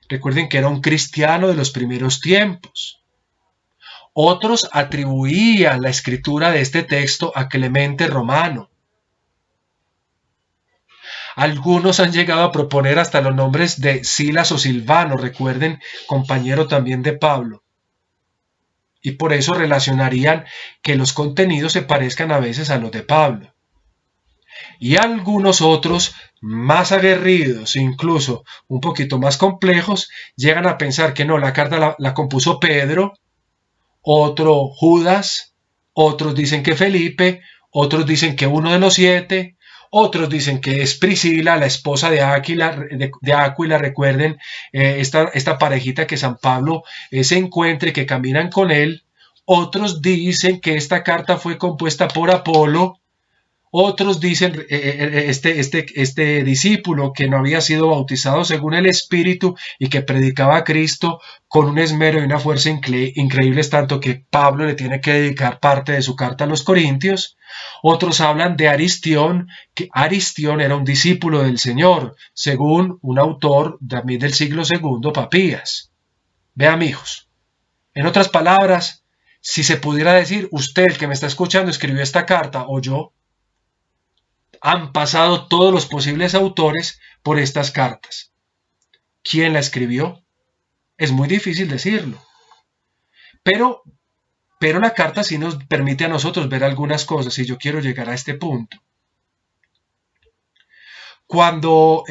Recuerden que era un cristiano de los primeros tiempos. Otros atribuían la escritura de este texto a Clemente Romano. Algunos han llegado a proponer hasta los nombres de Silas o Silvano, recuerden, compañero también de Pablo. Y por eso relacionarían que los contenidos se parezcan a veces a los de Pablo. Y algunos otros, más aguerridos, incluso un poquito más complejos, llegan a pensar que no, la carta la compuso Pedro, otro Judas, otros dicen que Felipe, otros dicen que uno de los 7, otros dicen que es Priscila, la esposa de Áquila, recuerden, esta parejita que San Pablo se encuentre, que caminan con él. Otros dicen que esta carta fue compuesta por Apolo. Otros dicen, este discípulo que no había sido bautizado según el Espíritu y que predicaba a Cristo con un esmero y una fuerza increíbles, tanto que Pablo le tiene que dedicar parte de su carta a los Corintios. Otros hablan de Aristión, que Aristión era un discípulo del Señor, según un autor también del siglo II, Papías. Vean, hijos. En otras palabras, si se pudiera decir, usted, el que me está escuchando, escribió esta carta, o yo, han pasado todos los posibles autores por estas cartas. ¿Quién la escribió? Es muy difícil decirlo. Pero la carta sí nos permite a nosotros ver algunas cosas y yo quiero llegar a este punto. Cuando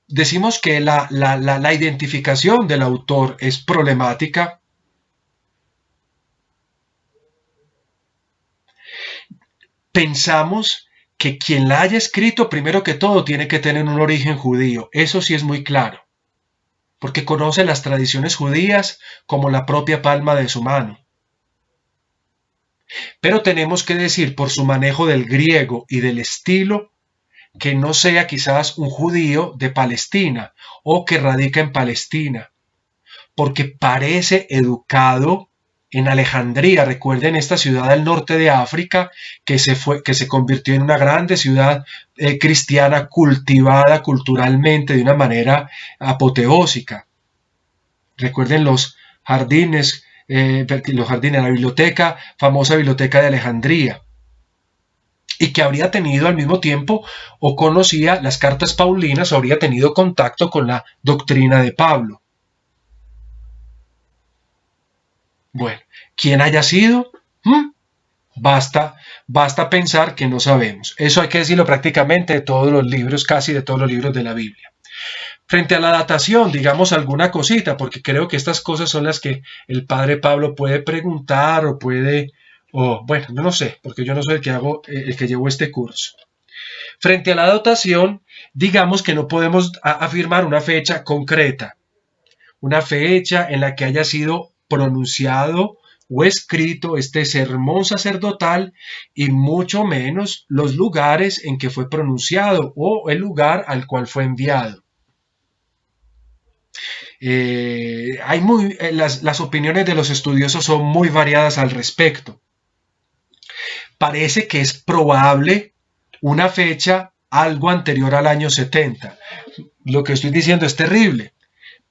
decimos que la identificación del autor es problemática, pensamos que quien la haya escrito, primero que todo, tiene que tener un origen judío. Eso sí es muy claro, porque conoce las tradiciones judías como la propia palma de su mano. Pero tenemos que decir, por su manejo del griego y del estilo, que no sea quizás un judío de Palestina o que radica en Palestina, porque parece educado en Alejandría. Recuerden esta ciudad del norte de África que se convirtió en una grande ciudad cristiana cultivada culturalmente de una manera apoteósica. Recuerden los jardines, la biblioteca, famosa biblioteca de Alejandría, y que habría tenido al mismo tiempo o conocía las cartas paulinas o habría tenido contacto con la doctrina de Pablo. Bueno, ¿quién haya sido? Basta pensar que no sabemos. Eso hay que decirlo prácticamente de todos los libros, casi de todos los libros de la Biblia. Frente a la datación, digamos alguna cosita, porque creo que estas cosas son las que el padre Pablo puede preguntar o puede, bueno, yo no sé, porque yo no soy el que llevo este curso. Frente a la datación, digamos que no podemos afirmar una fecha concreta, una fecha en la que haya sido pronunciado o escrito este sermón sacerdotal y mucho menos los lugares en que fue pronunciado o el lugar al cual fue enviado. Las opiniones de los estudiosos son muy variadas al respecto. Parece que es probable una fecha algo anterior al año 70. Lo que estoy diciendo es terrible,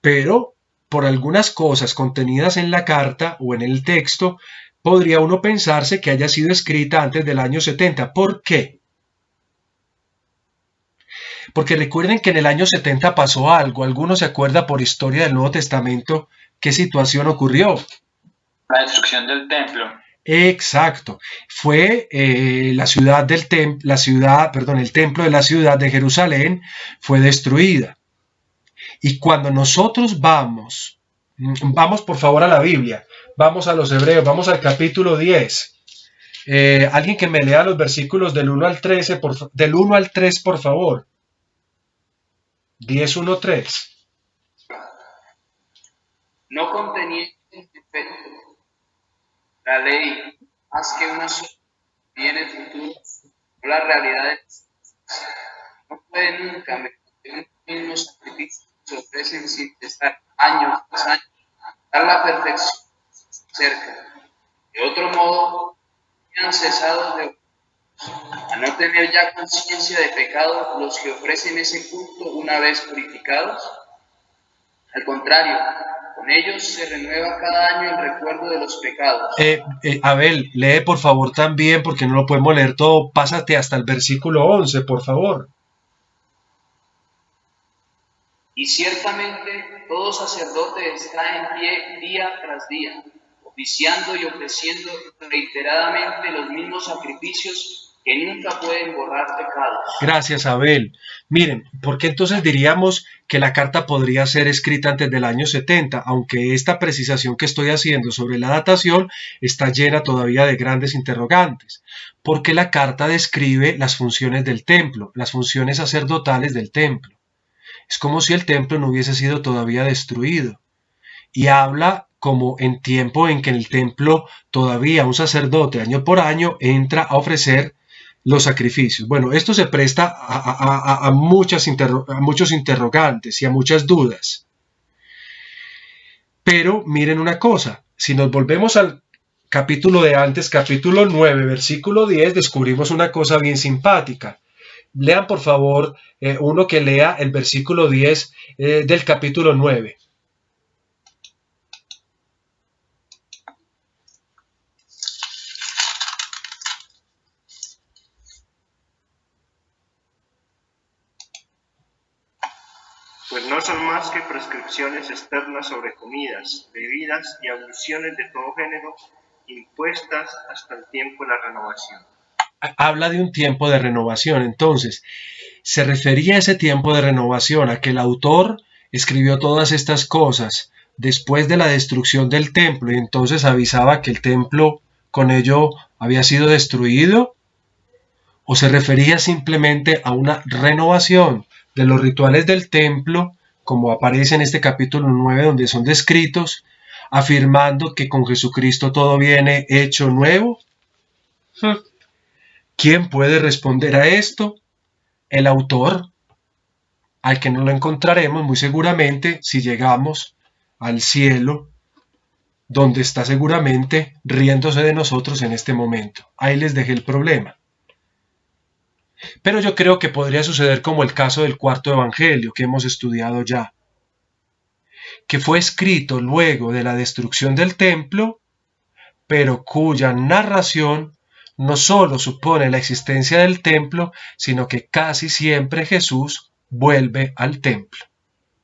pero por algunas cosas contenidas en la carta o en el texto, podría uno pensarse que haya sido escrita antes del año 70. ¿Por qué? Porque recuerden que en el año 70 pasó algo. ¿Alguno se acuerda por historia del Nuevo Testamento qué situación ocurrió? La destrucción del templo. Exacto. Fue el templo de la ciudad de Jerusalén fue destruida. Y cuando nosotros vamos por favor a la Biblia, vamos a los Hebreos, vamos al capítulo 10. Alguien que me lea los versículos del 1 al 13, del 1 al 3, por favor. 10, 1, 3. No contenía en efecto la ley más que unos bienes futuros, no la realidad no puede nunca mediante un mismo sacrificio que se ofrecen sin cesar años tras años, dar la perfección cerca. De otro modo, han cesado a no tener ya conciencia de pecado los que ofrecen ese culto una vez purificados. Al contrario, Con ellos se renueva cada año el recuerdo de los pecados. Abel, lee por favor también, porque no lo podemos leer todo. Pásate hasta el versículo 11, por favor. Y ciertamente todo sacerdote está en pie día tras día, oficiando y ofreciendo reiteradamente los mismos sacrificios que nunca pueden borrar pecados. Gracias, Abel. Miren, ¿por qué entonces diríamos que la carta podría ser escrita antes del año 70? Aunque esta precisación que estoy haciendo sobre la datación está llena todavía de grandes interrogantes. Porque la carta describe las funciones del templo, las funciones sacerdotales del templo. Es como si el templo no hubiese sido todavía destruido. Y habla como en tiempo en que en el templo todavía un sacerdote año por año entra a ofrecer los sacrificios. Bueno, esto se presta a muchos interrogantes y a muchas dudas. Pero miren una cosa, si nos volvemos al capítulo de antes, capítulo 9, versículo 10, descubrimos una cosa bien simpática. Lean por favor, uno que lea el versículo 10 del capítulo 9. Pues no son más que prescripciones externas sobre comidas, bebidas y abluciones de todo género, impuestas hasta el tiempo de la renovación. Habla de un tiempo de renovación. Entonces, se refería a ese tiempo de renovación, a que el autor escribió todas estas cosas después de la destrucción del templo y entonces avisaba que el templo con ello había sido destruido, o se refería simplemente a una renovación de los rituales del templo, como aparece en este capítulo 9 donde son descritos, afirmando que con Jesucristo todo viene hecho nuevo. ¿Quién puede responder a esto? El autor, al que no lo encontraremos muy seguramente si llegamos al cielo, donde está seguramente riéndose de nosotros en este momento. Ahí les dejé el problema. Pero yo creo que podría suceder como el caso del cuarto evangelio que hemos estudiado ya, que fue escrito luego de la destrucción del templo, pero cuya narración no solo supone la existencia del templo, sino que casi siempre Jesús vuelve al templo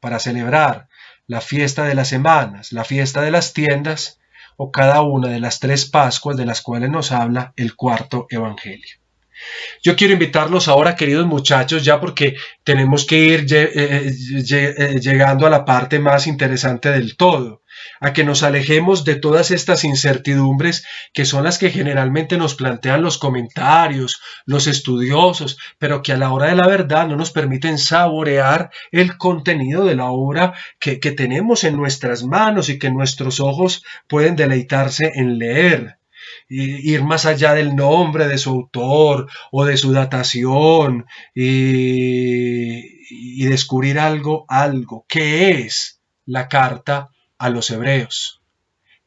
para celebrar la fiesta de las semanas, la fiesta de las tiendas o cada una de las 3 Pascuas de las cuales nos habla el cuarto evangelio. Yo quiero invitarlos ahora, queridos muchachos, ya porque tenemos que ir llegando a la parte más interesante del todo, a que nos alejemos de todas estas incertidumbres que son las que generalmente nos plantean los comentarios, los estudiosos, pero que a la hora de la verdad no nos permiten saborear el contenido de la obra que tenemos en nuestras manos y que nuestros ojos pueden deleitarse en leer. Ir más allá del nombre de su autor o de su datación y descubrir algo, ¿qué es la carta a los hebreos?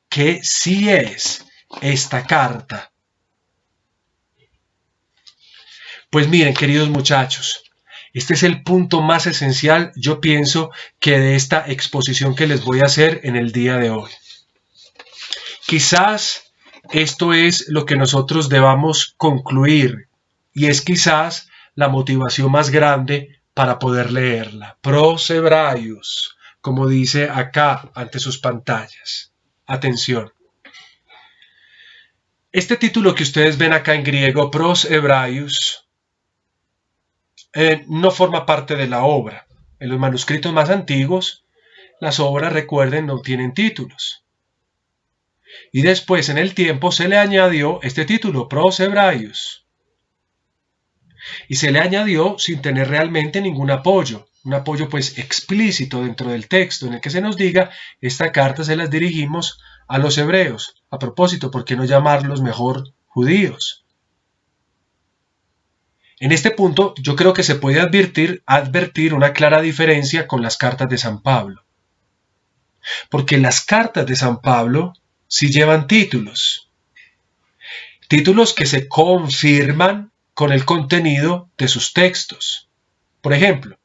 ¿Qué sí es esta carta? Pues miren, queridos muchachos, este es el punto más esencial, yo pienso, que de esta exposición que les voy a hacer en el día de hoy. Quizás esto es lo que nosotros debamos concluir y es quizás la motivación más grande para poder leerla. Pros Hebraios, como dice acá ante sus pantallas. Atención. Este título que ustedes ven acá en griego, Pros Hebraios, no forma parte de la obra. En los manuscritos más antiguos, las obras, recuerden, no tienen títulos. Y después en el tiempo se le añadió este título, Pros Hebraios. Y se le añadió sin tener realmente ningún apoyo, un apoyo pues explícito dentro del texto en el que se nos diga, esta carta se las dirigimos a los hebreos. A propósito, ¿por qué no llamarlos mejor judíos? En este punto yo creo que se puede advertir una clara diferencia con las cartas de San Pablo. Porque las cartas de San Pablo sí llevan títulos. Títulos que se confirman con el contenido de sus textos. Por ejemplo,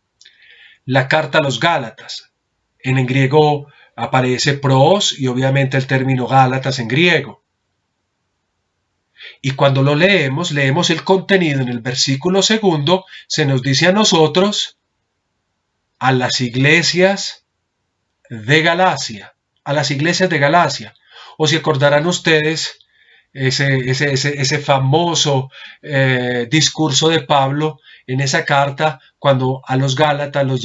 la carta a los Gálatas, en griego Aparece pros y obviamente el término Gálatas en griego. Y cuando lo leemos el contenido en el versículo segundo, se nos dice a nosotros, a las iglesias de Galacia, O si acordarán ustedes ese famoso discurso de Pablo en esa carta cuando a los Gálatas los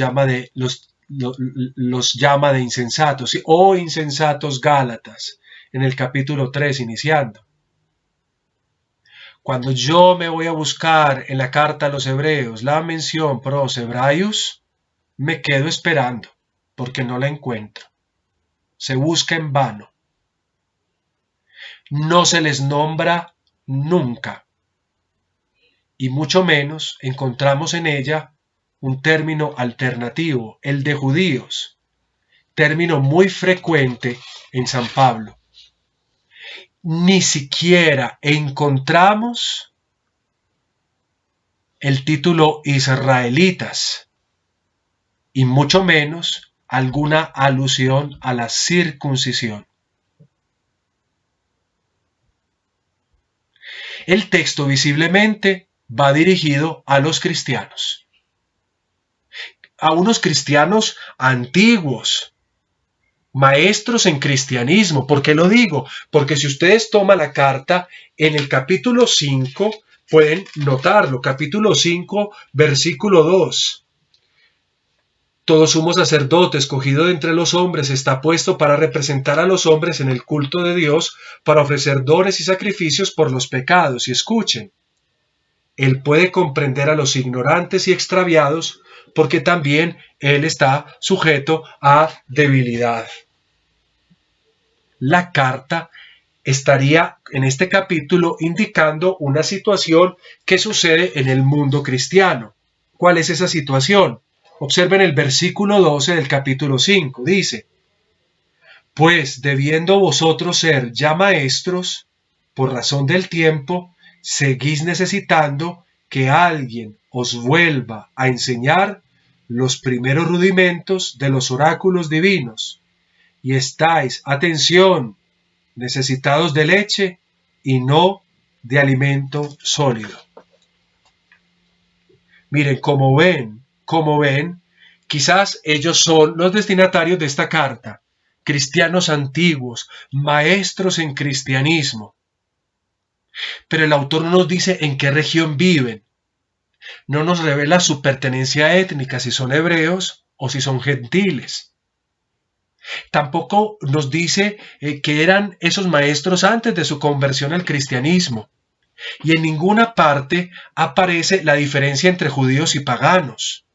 llama de insensatos, ¿sí? Oh insensatos Gálatas, en el capítulo 3 iniciando. Cuando yo me voy a buscar en la carta a los hebreos la mención pros hebraios, me quedo esperando porque no la encuentro. Se busca en vano. No se les nombra nunca. Y mucho menos encontramos en ella un término alternativo, el de judíos, término muy frecuente en San Pablo. Ni siquiera encontramos el título israelitas, y mucho menos alguna alusión a la circuncisión. El texto visiblemente va dirigido a los cristianos, a unos cristianos antiguos, maestros en cristianismo. ¿Por qué lo digo? Porque si ustedes toman la carta en el capítulo 5, pueden notarlo, capítulo 5, versículo 2. Todo sumo sacerdote escogido de entre los hombres está puesto para representar a los hombres en el culto de Dios, para ofrecer dones y sacrificios por los pecados. Y escuchen, Él puede comprender a los ignorantes y extraviados, porque también Él está sujeto a debilidad. La carta estaría en este capítulo indicando una situación que sucede en el mundo cristiano. ¿Cuál es esa situación? Observen el versículo 12 del capítulo 5, dice: pues debiendo vosotros ser ya maestros, por razón del tiempo, seguís necesitando que alguien os vuelva a enseñar los primeros rudimentos de los oráculos divinos, y estáis, atención, necesitados de leche y no de alimento sólido. Miren, como ven, quizás ellos son los destinatarios de esta carta, cristianos antiguos, maestros en cristianismo. Pero el autor no nos dice en qué región viven. No nos revela su pertenencia étnica, si son hebreos o si son gentiles. Tampoco nos dice que eran esos maestros antes de su conversión al cristianismo. Y en ninguna parte aparece la diferencia entre judíos y paganos.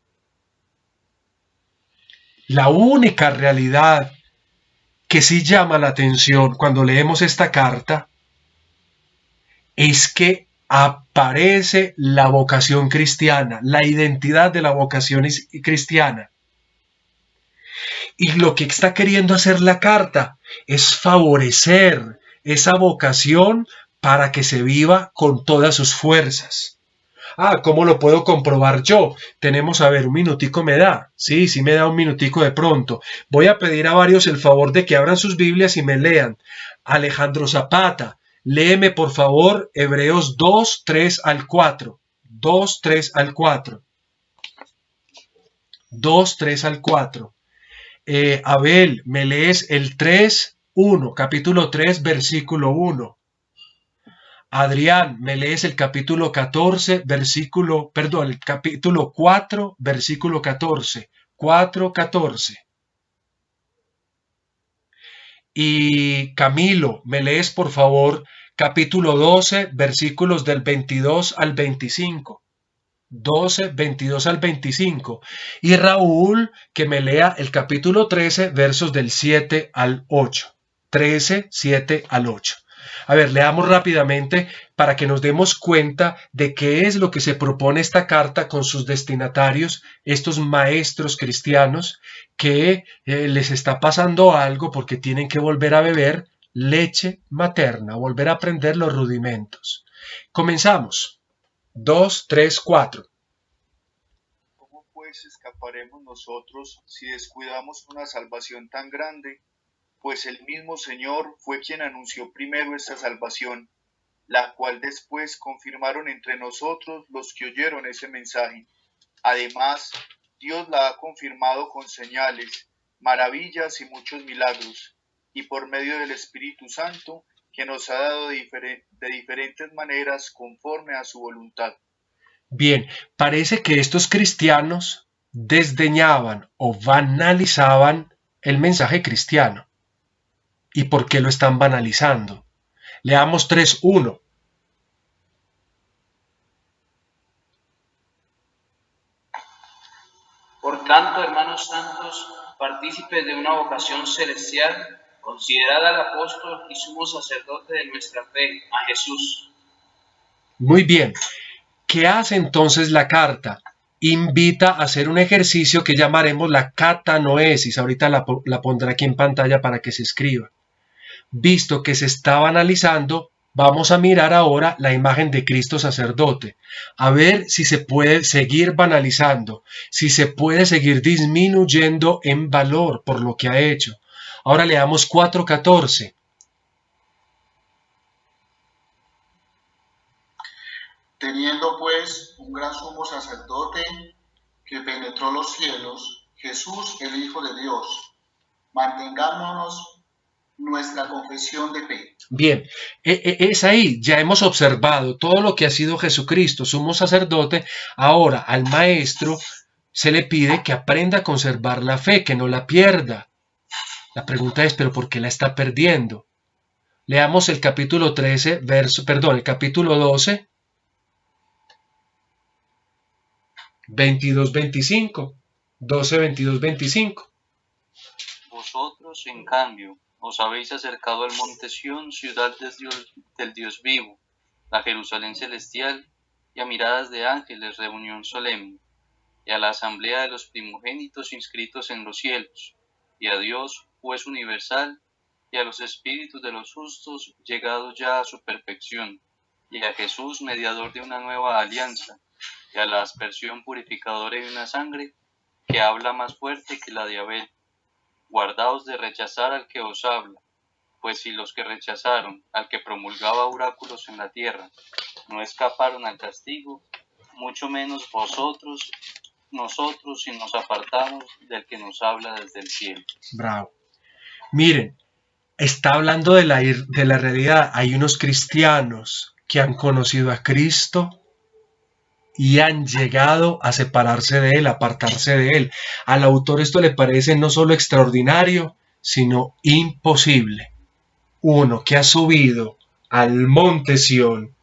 La única realidad que sí llama la atención cuando leemos esta carta es que aparece la vocación cristiana, la identidad de la vocación cristiana. Y lo que está queriendo hacer la carta es favorecer esa vocación para que se viva con todas sus fuerzas. ¿Cómo lo puedo comprobar yo? Tenemos, a ver, un minutico me da. Sí, me da un minutico de pronto. Voy a pedir a varios el favor de que abran sus Biblias y me lean. Alejandro Zapata, léeme por favor Hebreos 2, 3 al 4. 2, 3 al 4. 2, 3 al 4. Abel, me lees el 3, 1, capítulo 3, versículo 1. Adrián, me lees el capítulo 4, versículo 14. 4, 14. Y Camilo, me lees por favor capítulo 12, versículos del 22 al 25. 12, 22 al 25. Y Raúl, que me lea el capítulo 13, versos del 7 al 8. 13, 7 al 8. A ver, leamos rápidamente para que nos demos cuenta de qué es lo que se propone esta carta con sus destinatarios, estos maestros cristianos que les está pasando algo porque tienen que volver a beber leche materna, volver a aprender los rudimentos. Comenzamos. 2, 3, 4. ¿Cómo pues pues escaparemos nosotros si descuidamos una salvación tan grande? Pues el mismo Señor fue quien anunció primero esta salvación, la cual después confirmaron entre nosotros los que oyeron ese mensaje. Además, Dios la ha confirmado con señales, maravillas y muchos milagros, y por medio del Espíritu Santo, que nos ha dado de diferentes maneras conforme a su voluntad. Bien, parece que estos cristianos desdeñaban o banalizaban el mensaje cristiano. ¿Y por qué lo están banalizando? Leamos 3:1. Por tanto, hermanos santos, partícipes de una vocación celestial, considerad al apóstol y sumo sacerdote de nuestra fe, a Jesús. Muy bien. ¿Qué hace entonces la carta? Invita a hacer un ejercicio que llamaremos la catanoesis. Ahorita la pondré aquí en pantalla para que se escriba. Visto que se está banalizando, vamos a mirar ahora la imagen de Cristo sacerdote, a ver si se puede seguir banalizando, si se puede seguir disminuyendo en valor por lo que ha hecho. Ahora leamos 4:14. Teniendo pues un gran sumo sacerdote que penetró los cielos, Jesús el Hijo de Dios, mantengámonos nuestra confesión de fe. Bien, es ahí, ya hemos observado todo lo que ha sido Jesucristo, sumo sacerdote. Ahora al maestro se le pide que aprenda a conservar la fe, que no la pierda. La pregunta es, ¿pero por qué la está perdiendo? Leamos el capítulo 13, el capítulo 12, 22-25, 12, 22, 25. Vosotros, en cambio, os habéis acercado al monte Sión, ciudad del Dios vivo, la Jerusalén celestial, y a miradas de ángeles reunión solemne, y a la asamblea de los primogénitos inscritos en los cielos, y a Dios, juez universal, y a los espíritus de los justos llegados ya a su perfección, y a Jesús, mediador de una nueva alianza, y a la aspersión purificadora de una sangre que habla más fuerte que la de Abel. Guardaos de rechazar al que os habla, pues si los que rechazaron al que promulgaba oráculos en la tierra no escaparon al castigo, mucho menos nosotros si nos apartamos del que nos habla desde el cielo. Bravo. Miren, está hablando de la realidad. Hay unos cristianos que han conocido a Cristo y han llegado a separarse de él, a apartarse de él. Al autor esto le parece no solo extraordinario, sino imposible. Uno que ha subido al monte Sión,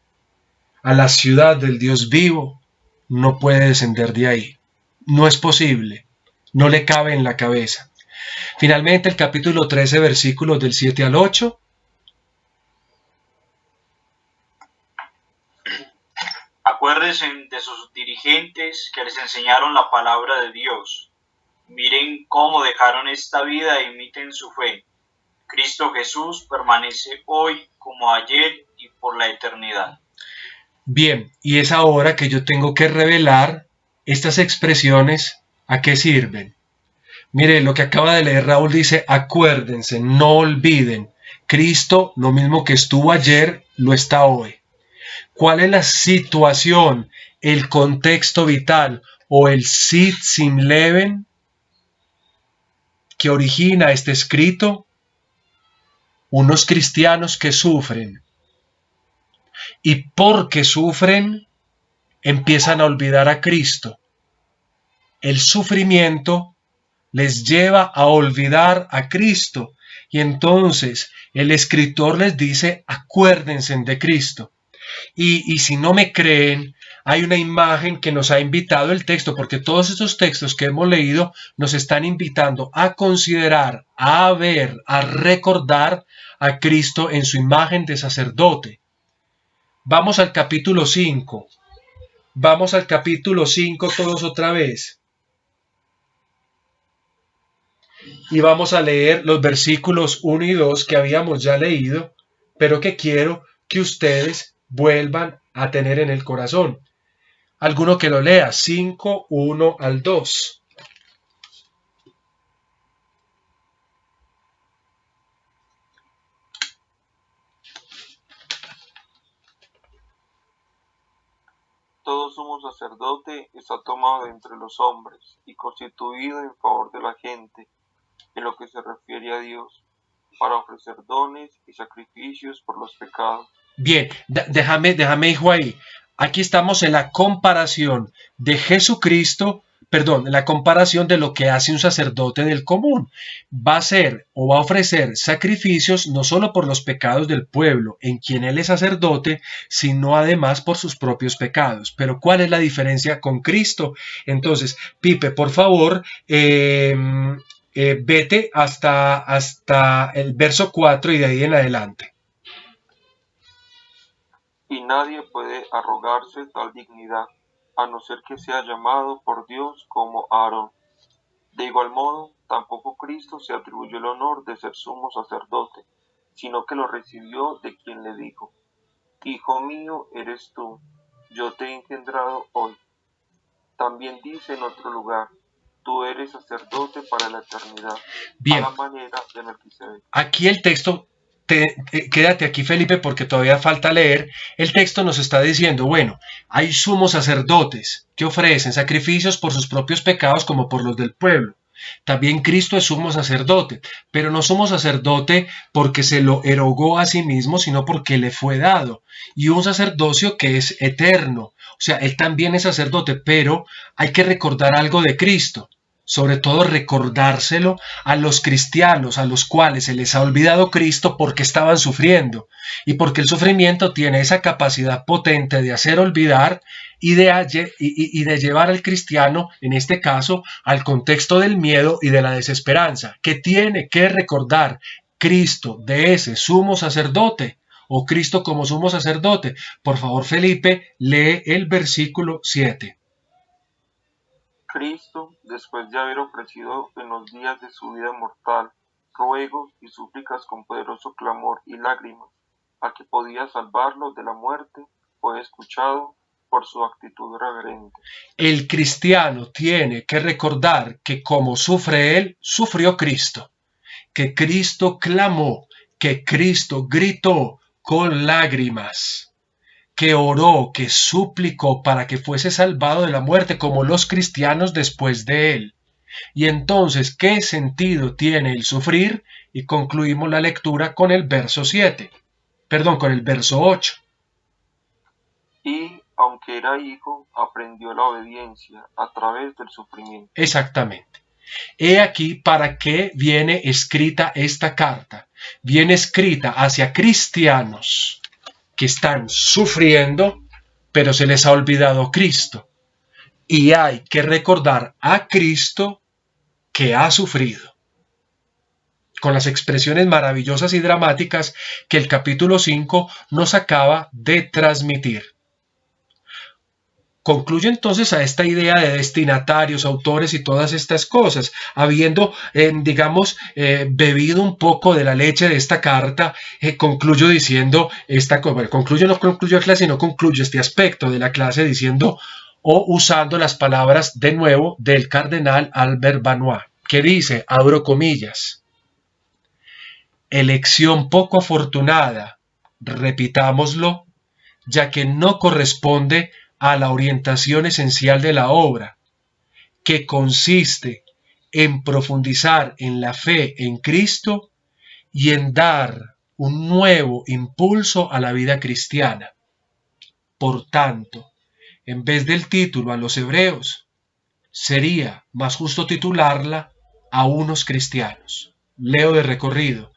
a la ciudad del Dios vivo, no puede descender de ahí. No es posible, no le cabe en la cabeza. Finalmente, el capítulo 13, versículos del 7 al 8. Acuérdense de sus dirigentes que les enseñaron la palabra de Dios. Miren cómo dejaron esta vida e imiten su fe. Cristo Jesús permanece hoy como ayer y por la eternidad. Bien, y es ahora que yo tengo que revelar estas expresiones, ¿a qué sirven? Mire, lo que acaba de leer Raúl dice, acuérdense, no olviden, Cristo, lo mismo que estuvo ayer, lo está hoy. ¿Cuál es la situación, el contexto vital o el sit sim leven que origina este escrito? Unos cristianos que sufren. Y porque sufren, empiezan a olvidar a Cristo. El sufrimiento les lleva a olvidar a Cristo. Y entonces el escritor les dice, acuérdense de Cristo. Y si no me creen, hay una imagen que nos ha invitado el texto, porque todos estos textos que hemos leído nos están invitando a considerar, a ver, a recordar a Cristo en su imagen de sacerdote. Vamos al capítulo 5. Vamos al capítulo 5 todos otra vez. Y vamos a leer los versículos 1 y 2 que habíamos ya leído, pero que quiero que ustedes vuelvan a tener en el corazón. Alguno que lo lea, 5, 1 al 2. Todo sumo sacerdote está tomado de entre los hombres y constituido en favor de la gente, en lo que se refiere a Dios, para ofrecer dones y sacrificios por los pecados. Bien, déjame hijo ahí. Aquí estamos en la comparación de Jesucristo, en la comparación de lo que hace un sacerdote del común. Va a hacer o va a ofrecer sacrificios no solo por los pecados del pueblo en quien él es sacerdote, sino además por sus propios pecados. Pero ¿cuál es la diferencia con Cristo? Entonces, Pipe, por favor, vete hasta el verso 4 y de ahí en adelante. Y nadie puede arrogarse tal dignidad, a no ser que sea llamado por Dios como Aarón. De igual modo, tampoco Cristo se atribuyó el honor de ser sumo sacerdote, sino que lo recibió de quien le dijo: Hijo mío eres tú, yo te he engendrado hoy. También dice en otro lugar: tú eres sacerdote para la eternidad. Bien. A la manera de Melquisedec. Aquí el texto, quédate aquí, Felipe, porque todavía falta leer. El texto nos está diciendo, bueno, hay sumos sacerdotes que ofrecen sacrificios por sus propios pecados como por los del pueblo. También Cristo es sumo sacerdote, pero no sumo sacerdote porque se lo erogó a sí mismo, sino porque le fue dado. Y un sacerdocio que es eterno. O sea, él también es sacerdote, pero hay que recordar algo de Cristo. Sobre todo recordárselo a los cristianos a los cuales se les ha olvidado Cristo porque estaban sufriendo y porque el sufrimiento tiene esa capacidad potente de hacer olvidar y de llevar al cristiano, en este caso, al contexto del miedo y de la desesperanza, que tiene que recordar Cristo de ese sumo sacerdote o Cristo como sumo sacerdote. Por favor, Felipe, lee el versículo 7. Cristo, después de haber ofrecido en los días de su vida mortal ruegos y súplicas con poderoso clamor y lágrimas, a que podía salvarlo de la muerte, fue escuchado por su actitud reverente. El cristiano tiene que recordar que como sufre él, sufrió Cristo, que Cristo clamó, que Cristo gritó con lágrimas, que oró, que suplicó para que fuese salvado de la muerte como los cristianos después de él. Y entonces, ¿qué sentido tiene el sufrir? Y concluimos la lectura con el verso 8. Y, aunque era hijo, aprendió la obediencia a través del sufrimiento. Exactamente. He aquí para qué viene escrita esta carta. Viene escrita hacia cristianos que están sufriendo, pero se les ha olvidado Cristo. Y hay que recordar a Cristo que ha sufrido. Con las expresiones maravillosas y dramáticas que el capítulo 5 nos acaba de transmitir. Concluye entonces a esta idea de destinatarios, autores y todas estas cosas, habiendo, bebido un poco de la leche de esta carta, concluyo diciendo esta cosa, no concluyo la clase, sino concluyo este aspecto de la clase diciendo, o usando las palabras de nuevo del cardenal Albert Benoit, que dice, abro comillas, elección poco afortunada, repitámoslo, ya que no corresponde a la orientación esencial de la obra, que consiste en profundizar en la fe en Cristo y en dar un nuevo impulso a la vida cristiana. Por tanto, en vez del título a los hebreos, sería más justo titularla a unos cristianos. Leo de recorrido.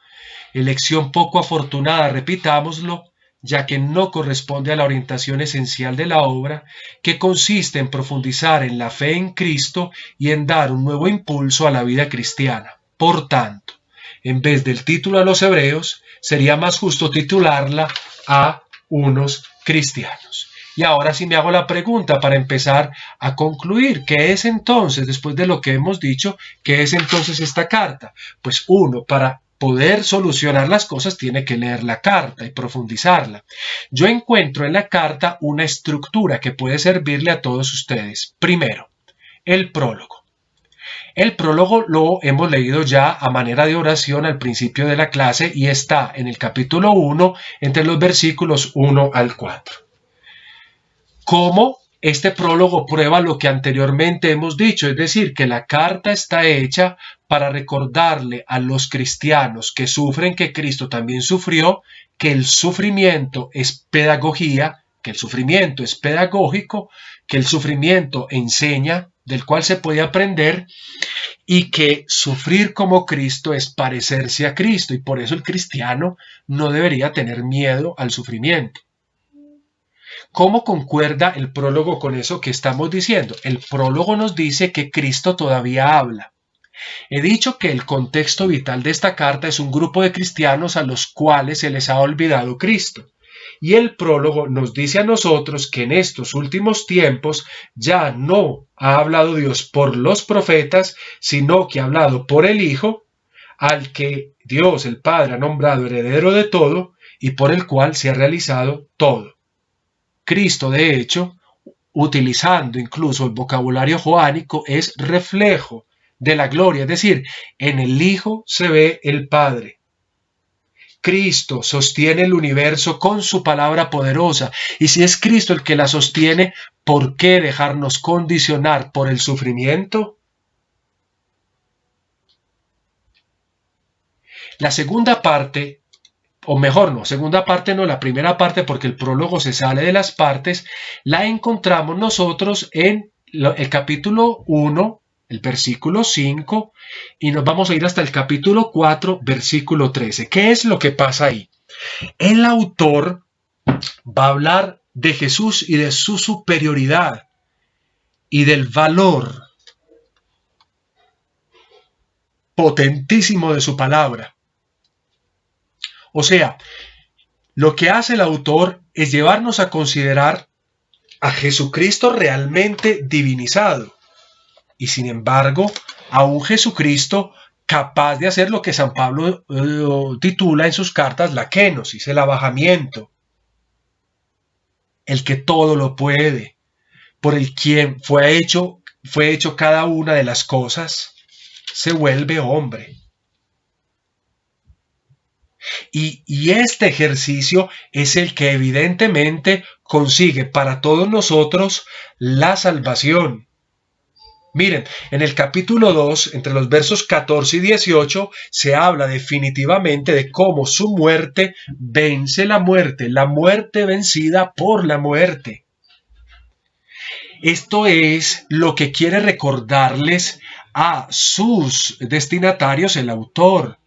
Elección poco afortunada, repitámoslo, ya que no corresponde a la orientación esencial de la obra, que consiste en profundizar en la fe en Cristo y en dar un nuevo impulso a la vida cristiana. Por tanto, en vez del título a los hebreos, sería más justo titularla a unos cristianos. Y ahora sí me hago la pregunta para empezar a concluir. ¿Qué es entonces, después de lo que hemos dicho, qué es entonces esta carta? Pues uno, para poder solucionar las cosas tiene que leer la carta y profundizarla. Yo encuentro en la carta una estructura que puede servirle a todos ustedes. Primero, el prólogo. El prólogo lo hemos leído ya a manera de oración al principio de la clase y está en el capítulo 1 entre los versículos 1 al 4. ¿Cómo? Este prólogo prueba lo que anteriormente hemos dicho, es decir, que la carta está hecha para recordarle a los cristianos que sufren que Cristo también sufrió, que el sufrimiento es pedagogía, que el sufrimiento es pedagógico, que el sufrimiento enseña, del cual se puede aprender, y que sufrir como Cristo es parecerse a Cristo, y por eso el cristiano no debería tener miedo al sufrimiento. ¿Cómo concuerda el prólogo con eso que estamos diciendo? El prólogo nos dice que Cristo todavía habla. He dicho que el contexto vital de esta carta es un grupo de cristianos a los cuales se les ha olvidado Cristo. Y el prólogo nos dice a nosotros que en estos últimos tiempos ya no ha hablado Dios por los profetas, sino que ha hablado por el Hijo, al que Dios el Padre ha nombrado heredero de todo y por el cual se ha realizado todo. Cristo, de hecho, utilizando incluso el vocabulario joánico, es reflejo de la gloria, es decir, en el Hijo se ve el Padre. Cristo sostiene el universo con su palabra poderosa, y si es Cristo el que la sostiene, ¿por qué dejarnos condicionar por el sufrimiento? La segunda parte, o mejor no, la primera parte, porque el prólogo se sale de las partes, la encontramos nosotros en el capítulo 1, el versículo 5, y nos vamos a ir hasta el capítulo 4, versículo 13. ¿Qué es lo que pasa ahí? El autor va a hablar de Jesús y de su superioridad y del valor potentísimo de su palabra. O sea, lo que hace el autor es llevarnos a considerar a Jesucristo realmente divinizado y sin embargo a un Jesucristo capaz de hacer lo que San Pablo titula en sus cartas la kenosis, el abajamiento, el que todo lo puede, por el quien fue hecho cada una de las cosas, se vuelve hombre. Y este ejercicio es el que evidentemente consigue para todos nosotros la salvación. Miren, en el capítulo 2, entre los versos 14 y 18, se habla definitivamente de cómo su muerte vence la muerte vencida por la muerte. Esto es lo que quiere recordarles a sus destinatarios el autor.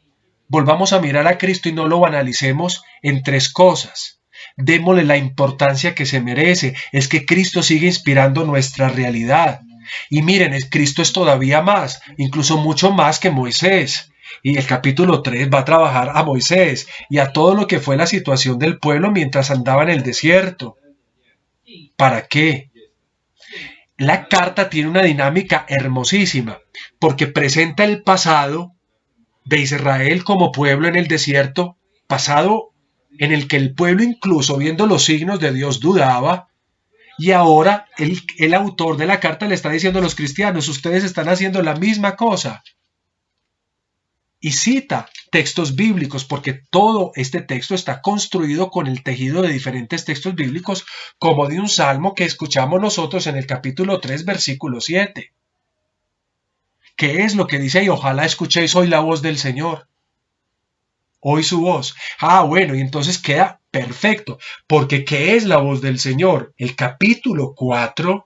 Volvamos a mirar a Cristo y no lo banalicemos en tres cosas. Démosle la importancia que se merece. Es que Cristo sigue inspirando nuestra realidad. Y miren, Cristo es todavía más, incluso mucho más que Moisés. Y el capítulo 3 va a trabajar a Moisés y a todo lo que fue la situación del pueblo mientras andaba en el desierto. ¿Para qué? La carta tiene una dinámica hermosísima, porque presenta el pasado de Israel como pueblo en el desierto, pasado en el que el pueblo incluso viendo los signos de Dios dudaba, y ahora el autor de la carta le está diciendo a los cristianos, ustedes están haciendo la misma cosa. Y cita textos bíblicos, porque todo este texto está construido con el tejido de diferentes textos bíblicos, como de un salmo que escuchamos nosotros en el capítulo 3, versículo 7. ¿Qué es lo que dice ahí? Ojalá escuchéis hoy la voz del Señor. Hoy su voz. Bueno, y entonces queda perfecto. Porque ¿qué es la voz del Señor? El capítulo 4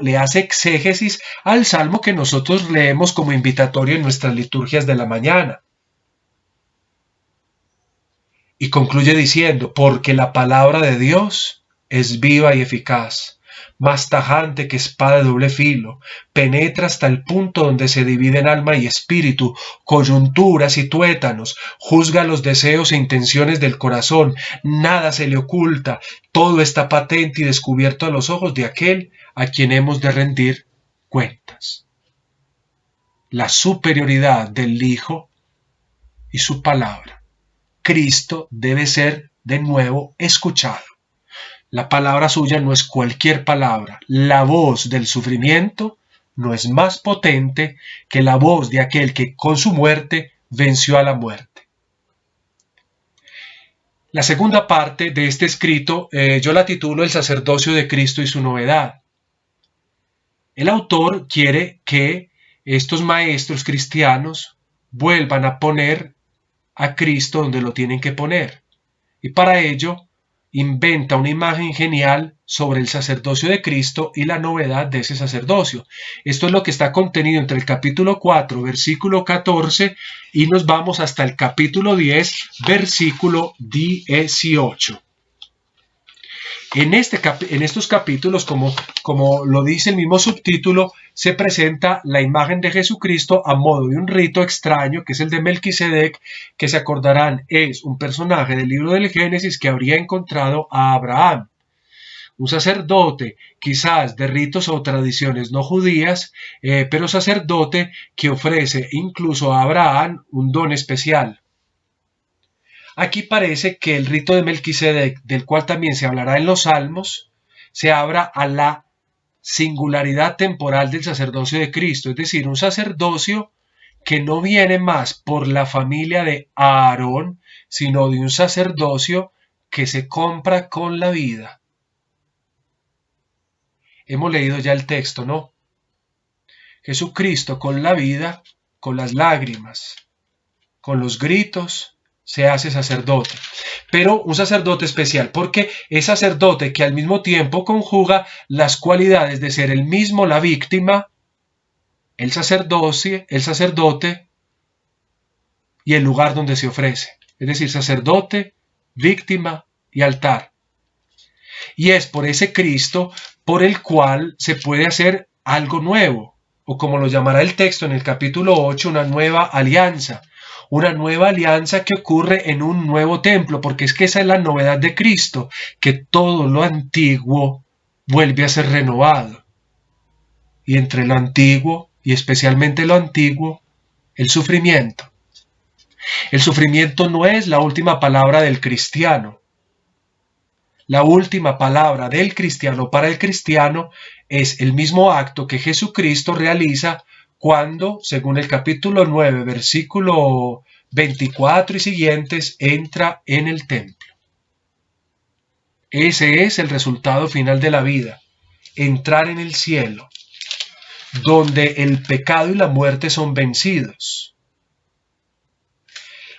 le hace exégesis al salmo que nosotros leemos como invitatorio en nuestras liturgias de la mañana. Y concluye diciendo, porque la palabra de Dios es viva y eficaz, más tajante que espada de doble filo, penetra hasta el punto donde se dividen alma y espíritu, coyunturas y tuétanos, juzga los deseos e intenciones del corazón, nada se le oculta, todo está patente y descubierto a los ojos de aquel a quien hemos de rendir cuentas. la superioridad del Hijo y su palabra. Cristo debe ser de nuevo escuchado. La palabra suya no es cualquier palabra. La voz del sufrimiento no es más potente que la voz de aquel que con su muerte venció a la muerte. La segunda parte de este escrito yo la titulo El sacerdocio de Cristo y su novedad. El autor quiere que estos maestros cristianos vuelvan a poner a Cristo donde lo tienen que poner. Y para ello inventa una imagen genial sobre el sacerdocio de Cristo y la novedad de ese sacerdocio. Esto es lo que está contenido entre el capítulo 4, versículo 14, y nos vamos hasta el capítulo 10, versículo 18. En estos capítulos, como lo dice el mismo subtítulo, se presenta la imagen de Jesucristo a modo de un rito extraño, que es el de Melquisedec, que se acordarán es un personaje del libro del Génesis que habría encontrado a Abraham. Un sacerdote, quizás de ritos o tradiciones no judías, pero sacerdote que ofrece incluso a Abraham un don especial. Aquí parece que el rito de Melquisedec, del cual también se hablará en los Salmos, se abra a la singularidad temporal del sacerdocio de Cristo, es decir, un sacerdocio que no viene más por la familia de Aarón, sino de un sacerdocio que se compra con la vida. Hemos leído ya el texto, ¿no? Jesucristo con la vida, con las lágrimas, con los gritos, se hace sacerdote, pero un sacerdote especial, porque es sacerdote que al mismo tiempo conjuga las cualidades de ser el mismo la víctima, el sacerdote y el lugar donde se ofrece, es decir, sacerdote, víctima y altar. Y es por ese Cristo por el cual se puede hacer algo nuevo, o como lo llamará el texto en el capítulo 8, una nueva alianza. Una nueva alianza que ocurre en un nuevo templo, porque es que esa es la novedad de Cristo, que todo lo antiguo vuelve a ser renovado. Y entre lo antiguo, y especialmente lo antiguo, el sufrimiento. El sufrimiento no es la última palabra del cristiano. La última palabra del cristiano para el cristiano es el mismo acto que Jesucristo realiza cuando, según el capítulo 9, versículo 24 y siguientes, entra en el templo. Ese es el resultado final de la vida, entrar en el cielo, donde el pecado y la muerte son vencidos.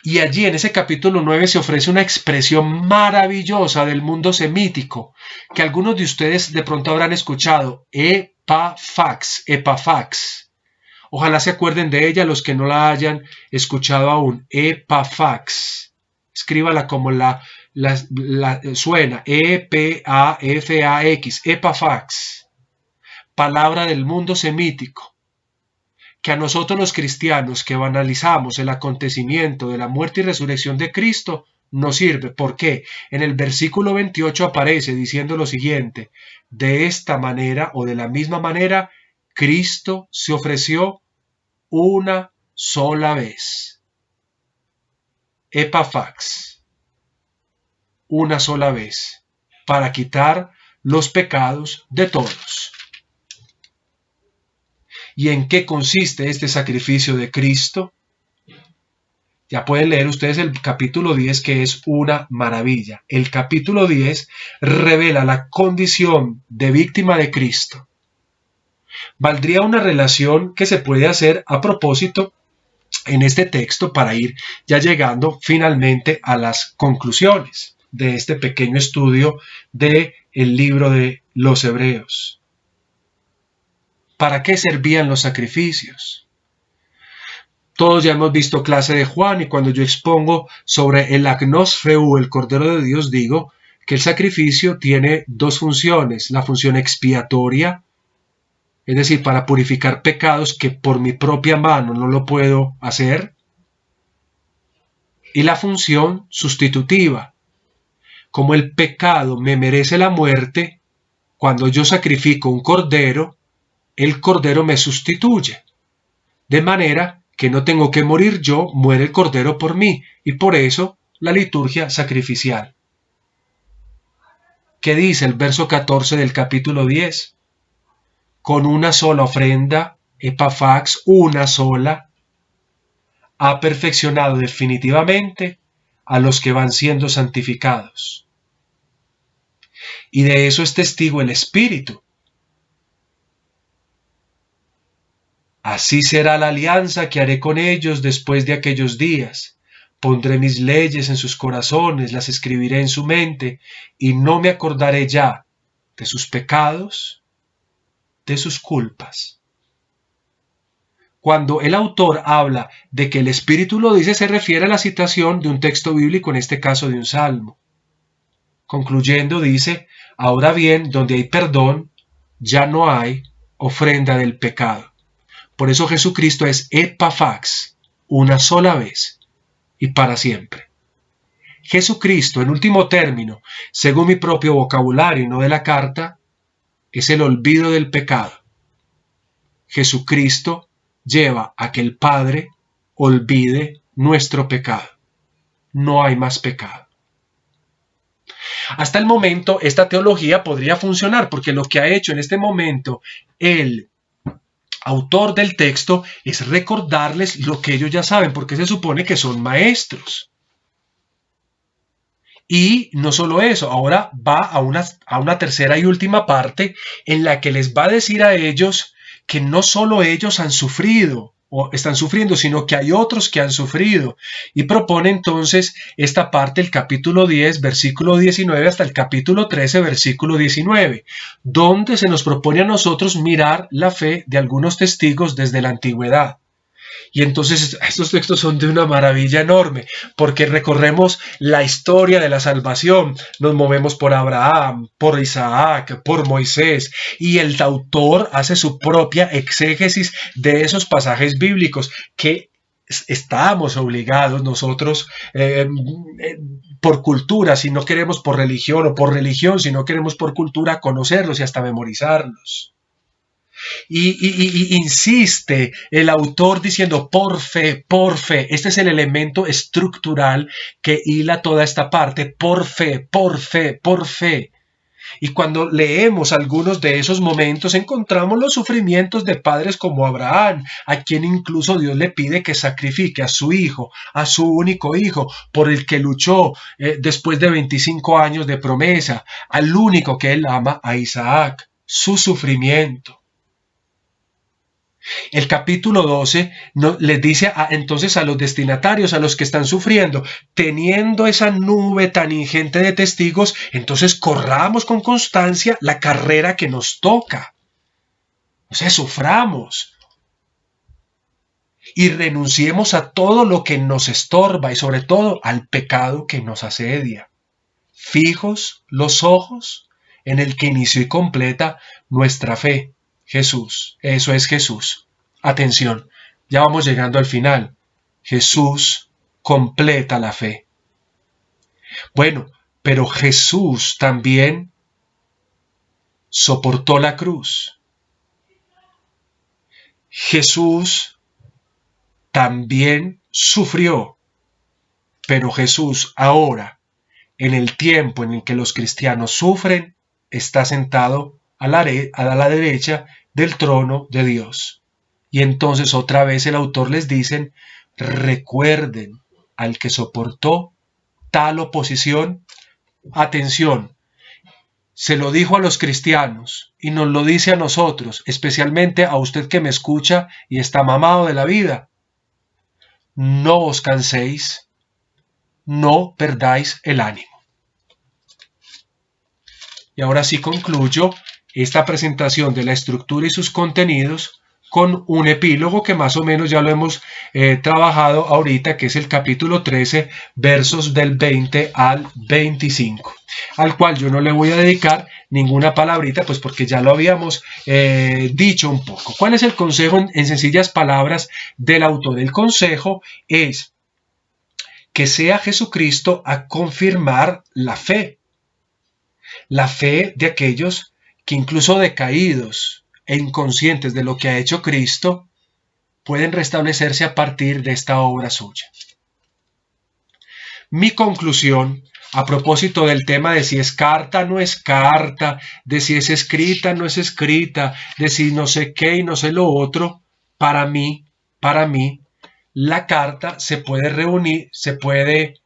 Y allí en ese capítulo 9 se ofrece una expresión maravillosa del mundo semítico, que algunos de ustedes de pronto habrán escuchado, epafax. Ojalá se acuerden de ella los que no la hayan escuchado aún. Epafax. Escríbala como suena. E-P-A-F-A-X. Epafax. Palabra del mundo semítico. Que a nosotros los cristianos que banalizamos el acontecimiento de la muerte y resurrección de Cristo nos sirve. ¿Por qué? En el versículo 28 aparece diciendo lo siguiente. De esta manera o de la misma manera Cristo se ofreció una sola vez. Epafax. Una sola vez. Para quitar los pecados de todos. ¿Y en qué consiste este sacrificio de Cristo? Ya pueden leer ustedes el capítulo 10, que es una maravilla. El capítulo 10 revela la condición de víctima de Cristo. Valdría una relación que se puede hacer a propósito en este texto para ir ya llegando finalmente a las conclusiones de este pequeño estudio del libro de los Hebreos. ¿Para qué servían los sacrificios? Todos ya hemos visto clase de Juan y cuando yo expongo sobre el agnos feu, el Cordero de Dios, digo que el sacrificio tiene dos funciones. La función expiatoria, es decir, para purificar pecados que por mi propia mano no lo puedo hacer. Y la función sustitutiva. Como el pecado me merece la muerte, cuando yo sacrifico un cordero, el cordero me sustituye. De manera que no tengo que morir yo, muere el Cordero por mí, y por eso la liturgia sacrificial. ¿Qué dice el verso 14 del capítulo 10? Con una sola ofrenda, epafax, una sola, ha perfeccionado definitivamente a los que van siendo santificados. Y de eso es testigo el Espíritu. Así será la alianza que haré con ellos después de aquellos días. Pondré mis leyes en sus corazones, las escribiré en su mente, y no me acordaré ya de sus pecados, de sus culpas. Cuando el autor habla de que el Espíritu lo dice, se refiere a la citación de un texto bíblico, en este caso de un salmo. Concluyendo, dice, ahora bien, donde hay perdón, ya no hay ofrenda del pecado. Por eso Jesucristo es epafax, una sola vez y para siempre. Jesucristo, en último término, según mi propio vocabulario y no de la carta, es el olvido del pecado. Jesucristo lleva a que el Padre olvide nuestro pecado. No hay más pecado. Hasta el momento, esta teología podría funcionar, porque lo que ha hecho en este momento el autor del texto es recordarles lo que ellos ya saben, porque se supone que son maestros. Y no solo eso, ahora va a una tercera y última parte en la que les va a decir a ellos que no solo ellos han sufrido o están sufriendo, sino que hay otros que han sufrido. Y propone entonces esta parte, el capítulo 10, versículo 19, hasta el capítulo 13, versículo 19, donde se nos propone a nosotros mirar la fe de algunos testigos desde la antigüedad. Y entonces estos textos son de una maravilla enorme, porque recorremos la historia de la salvación, nos movemos por Abraham, por Isaac, por Moisés, y el autor hace su propia exégesis de esos pasajes bíblicos que estamos obligados nosotros por cultura, si no queremos por religión, o por religión, si no queremos por cultura, a conocerlos y hasta memorizarlos. Y insiste el autor diciendo por fe, este es el elemento estructural que hila toda esta parte, por fe, por fe, por fe. Y cuando leemos algunos de esos momentos encontramos los sufrimientos de padres como Abraham, a quien incluso Dios le pide que sacrifique a su hijo, a su único hijo, por el que luchó después de 25 años de promesa, al único que él ama, a Isaac, su sufrimiento. El capítulo 12 les dice entonces a los destinatarios, a los que están sufriendo, teniendo esa nube tan ingente de testigos, entonces corramos con constancia la carrera que nos toca. O sea, suframos y renunciemos a todo lo que nos estorba y sobre todo al pecado que nos asedia. Fijos los ojos en el que inició y completa nuestra fe. Jesús, eso es Jesús. Atención, ya vamos llegando al final. Jesús completa la fe. Bueno, pero Jesús también soportó la cruz. Jesús también sufrió, pero Jesús ahora, en el tiempo en el que los cristianos sufren, está sentado a la derecha del trono de Dios. Y entonces otra vez el autor les dice, recuerden al que soportó tal oposición. Atención, se lo dijo a los cristianos y nos lo dice a nosotros, especialmente a usted que me escucha y está mamado de la vida. No os canséis, no perdáis el ánimo. Y ahora sí concluyo esta presentación de la estructura y sus contenidos con un epílogo que más o menos ya lo hemos trabajado ahorita, que es el capítulo 13, versos del 20 al 25, al cual yo no le voy a dedicar ninguna palabrita, pues porque ya lo habíamos dicho un poco. ¿Cuál es el consejo en sencillas palabras del autor? El consejo es que sea Jesucristo a confirmar la fe de aquellos que incluso decaídos e inconscientes de lo que ha hecho Cristo, pueden restablecerse a partir de esta obra suya. Mi conclusión, a propósito del tema de si es carta o no es carta, de si es escrita o no es escrita, de si no sé qué y no sé lo otro, para mí, la carta se puede reunir, se puede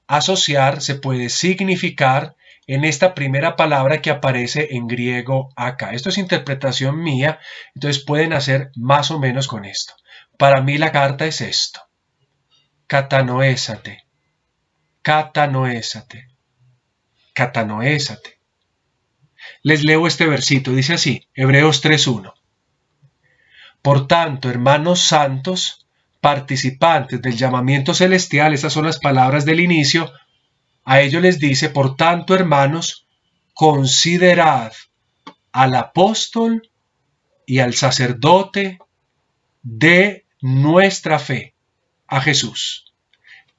asociar, se puede significar en esta primera palabra que aparece en griego acá. Esto es interpretación mía, entonces pueden hacer más o menos con esto. Para mí la carta es esto. Katanoésate. Katanoésate. Katanoésate. Les leo este versito, dice así, Hebreos 3:1. Por tanto, hermanos santos, participantes del llamamiento celestial, esas son las palabras del inicio, a ellos les dice, por tanto, hermanos, considerad al apóstol y al sacerdote de nuestra fe, a Jesús.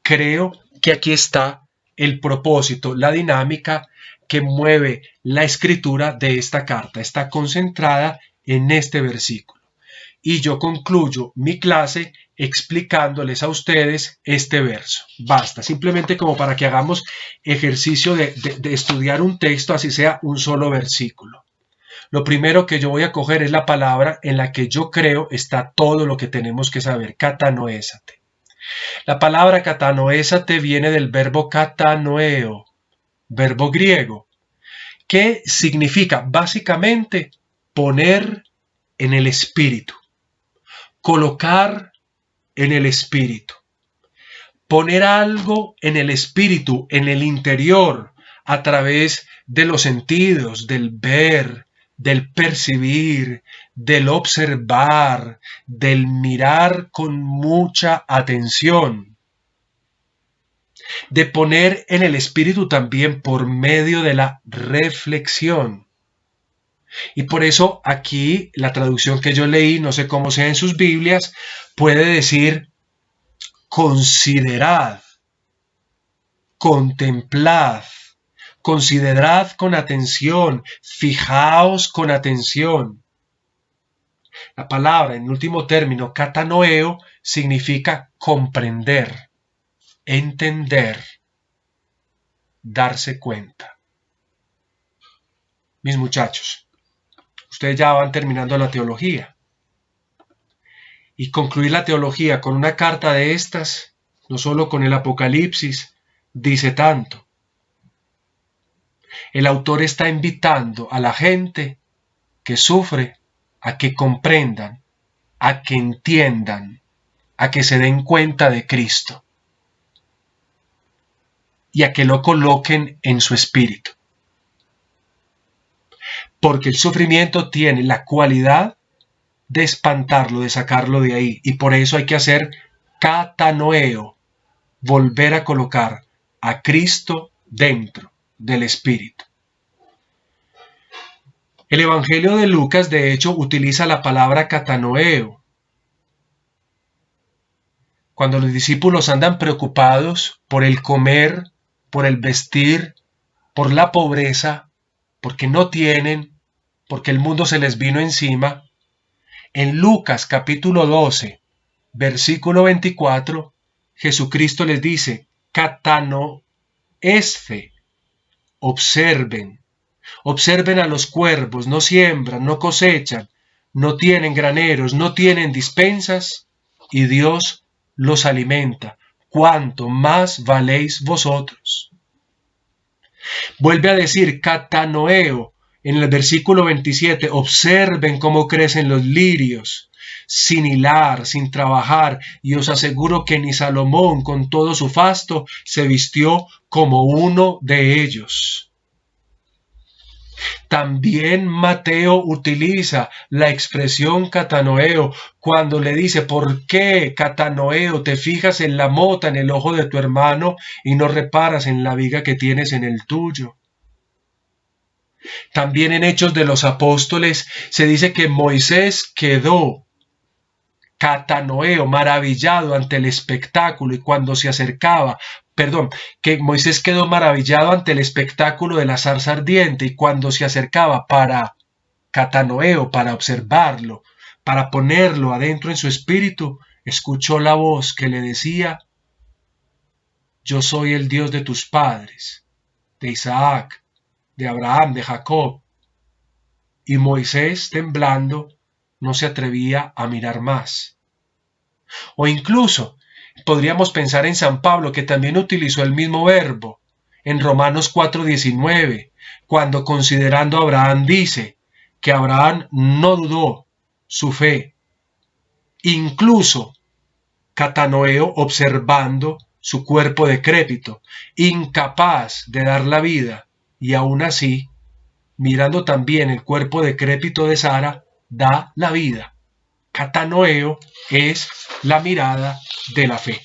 Creo que aquí está el propósito, la dinámica que mueve la escritura de esta carta. Está concentrada en este versículo. Y yo concluyo mi clase explicándoles a ustedes este verso. Basta, simplemente como para que hagamos ejercicio de estudiar un texto, así sea un solo versículo. Lo primero que yo voy a coger es la palabra en la que yo creo está todo lo que tenemos que saber, katanoésate. La palabra katanoésate viene del verbo katanoeo, verbo griego, que significa básicamente poner en el espíritu, colocar en el espíritu, poner algo en el espíritu, en el interior, a través de los sentidos, del ver, del percibir, del observar, del mirar con mucha atención, de poner en el espíritu también por medio de la reflexión. Y por eso aquí la traducción que yo leí, no sé cómo sea en sus Biblias, puede decir considerad, contemplad, considerad con atención, fijaos con atención. La palabra, en último término, katanoeo, significa comprender, entender, darse cuenta. Mis muchachos, ustedes ya van terminando la teología. Y concluir la teología con una carta de estas, no solo con el Apocalipsis, dice tanto. El autor está invitando a la gente que sufre a que comprendan, a que entiendan, a que se den cuenta de Cristo y a que lo coloquen en su espíritu. Porque el sufrimiento tiene la cualidad de espantarlo, de sacarlo de ahí. Y por eso hay que hacer katanoeo, volver a colocar a Cristo dentro del espíritu. El Evangelio de Lucas, de hecho, utiliza la palabra katanoeo. Cuando los discípulos andan preocupados por el comer, por el vestir, por la pobreza, porque no tienen, porque el mundo se les vino encima, en Lucas capítulo 12, versículo 24, Jesucristo les dice, katanoesce, observen a los cuervos, no siembran, no cosechan, no tienen graneros, no tienen despensas, y Dios los alimenta. ¿Cuánto más valéis vosotros? Vuelve a decir katanoeo en el versículo 27, observen cómo crecen los lirios, sin hilar, sin trabajar, y os aseguro que ni Salomón con todo su fasto se vistió como uno de ellos. También Mateo utiliza la expresión katanoeo cuando le dice, ¿por qué, katanoeo, te fijas en la mota en el ojo de tu hermano y no reparas en la viga que tienes en el tuyo? También en Hechos de los Apóstoles se dice que Moisés quedó katanoeo, maravillado ante el espectáculo, y cuando se acercaba, que Moisés quedó maravillado ante el espectáculo de la zarza ardiente, y cuando se acercaba para katanoeo, para observarlo, para ponerlo adentro en su espíritu, escuchó la voz que le decía: yo soy el Dios de tus padres, de Isaac, de Abraham, de Jacob. Y Moisés, temblando, no se atrevía a mirar más. O incluso podríamos pensar en San Pablo, que también utilizó el mismo verbo en Romanos 4:19, cuando considerando a Abraham dice que Abraham no dudó su fe, incluso Catanoeo, observando su cuerpo decrépito, incapaz de dar la vida, y aún así, mirando también el cuerpo decrépito de Sara, da la vida. Catanoeo es la mirada de la fe.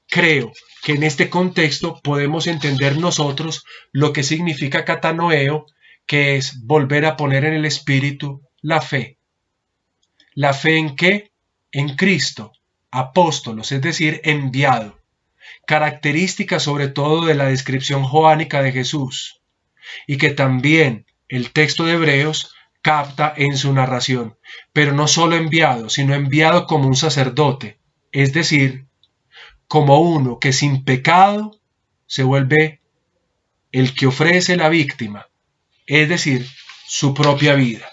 Creo que en este contexto podemos entender nosotros lo que significa catanoeo, que es volver a poner en el espíritu la fe. ¿La fe en qué? En Cristo, apóstolos, es decir, enviado. Característica sobre todo de la descripción joánica de Jesús, y que también el texto de Hebreos capta en su narración, pero no solo enviado, sino enviado como un sacerdote, es decir, como uno que sin pecado se vuelve el que ofrece la víctima, es decir, su propia vida.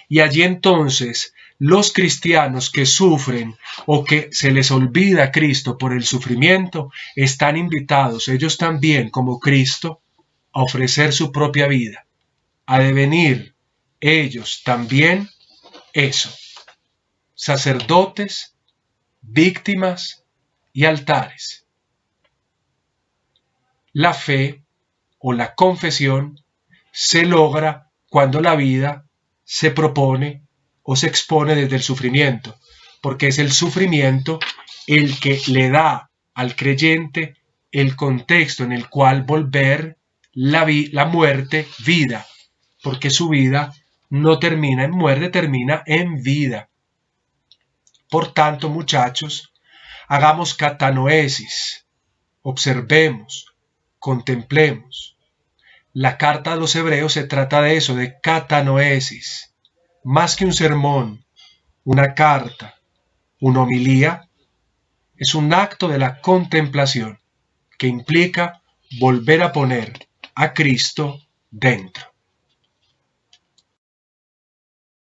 Y allí entonces los cristianos que sufren o que se les olvida Cristo por el sufrimiento están invitados ellos también, como Cristo, a ofrecer su propia vida, a devenir ellos también eso, sacerdotes, víctimas y altares. La fe o la confesión se logra cuando la vida se propone o se expone desde el sufrimiento, porque es el sufrimiento el que le da al creyente el contexto en el cual volver la muerte vida, porque su vida no termina en muerte, termina en vida. Por tanto, muchachos, hagamos catanoesis, observemos, contemplemos. La carta a los hebreos se trata de eso, de catanoesis. Más que un sermón, una carta, una homilía, es un acto de la contemplación que implica volver a poner a Cristo dentro.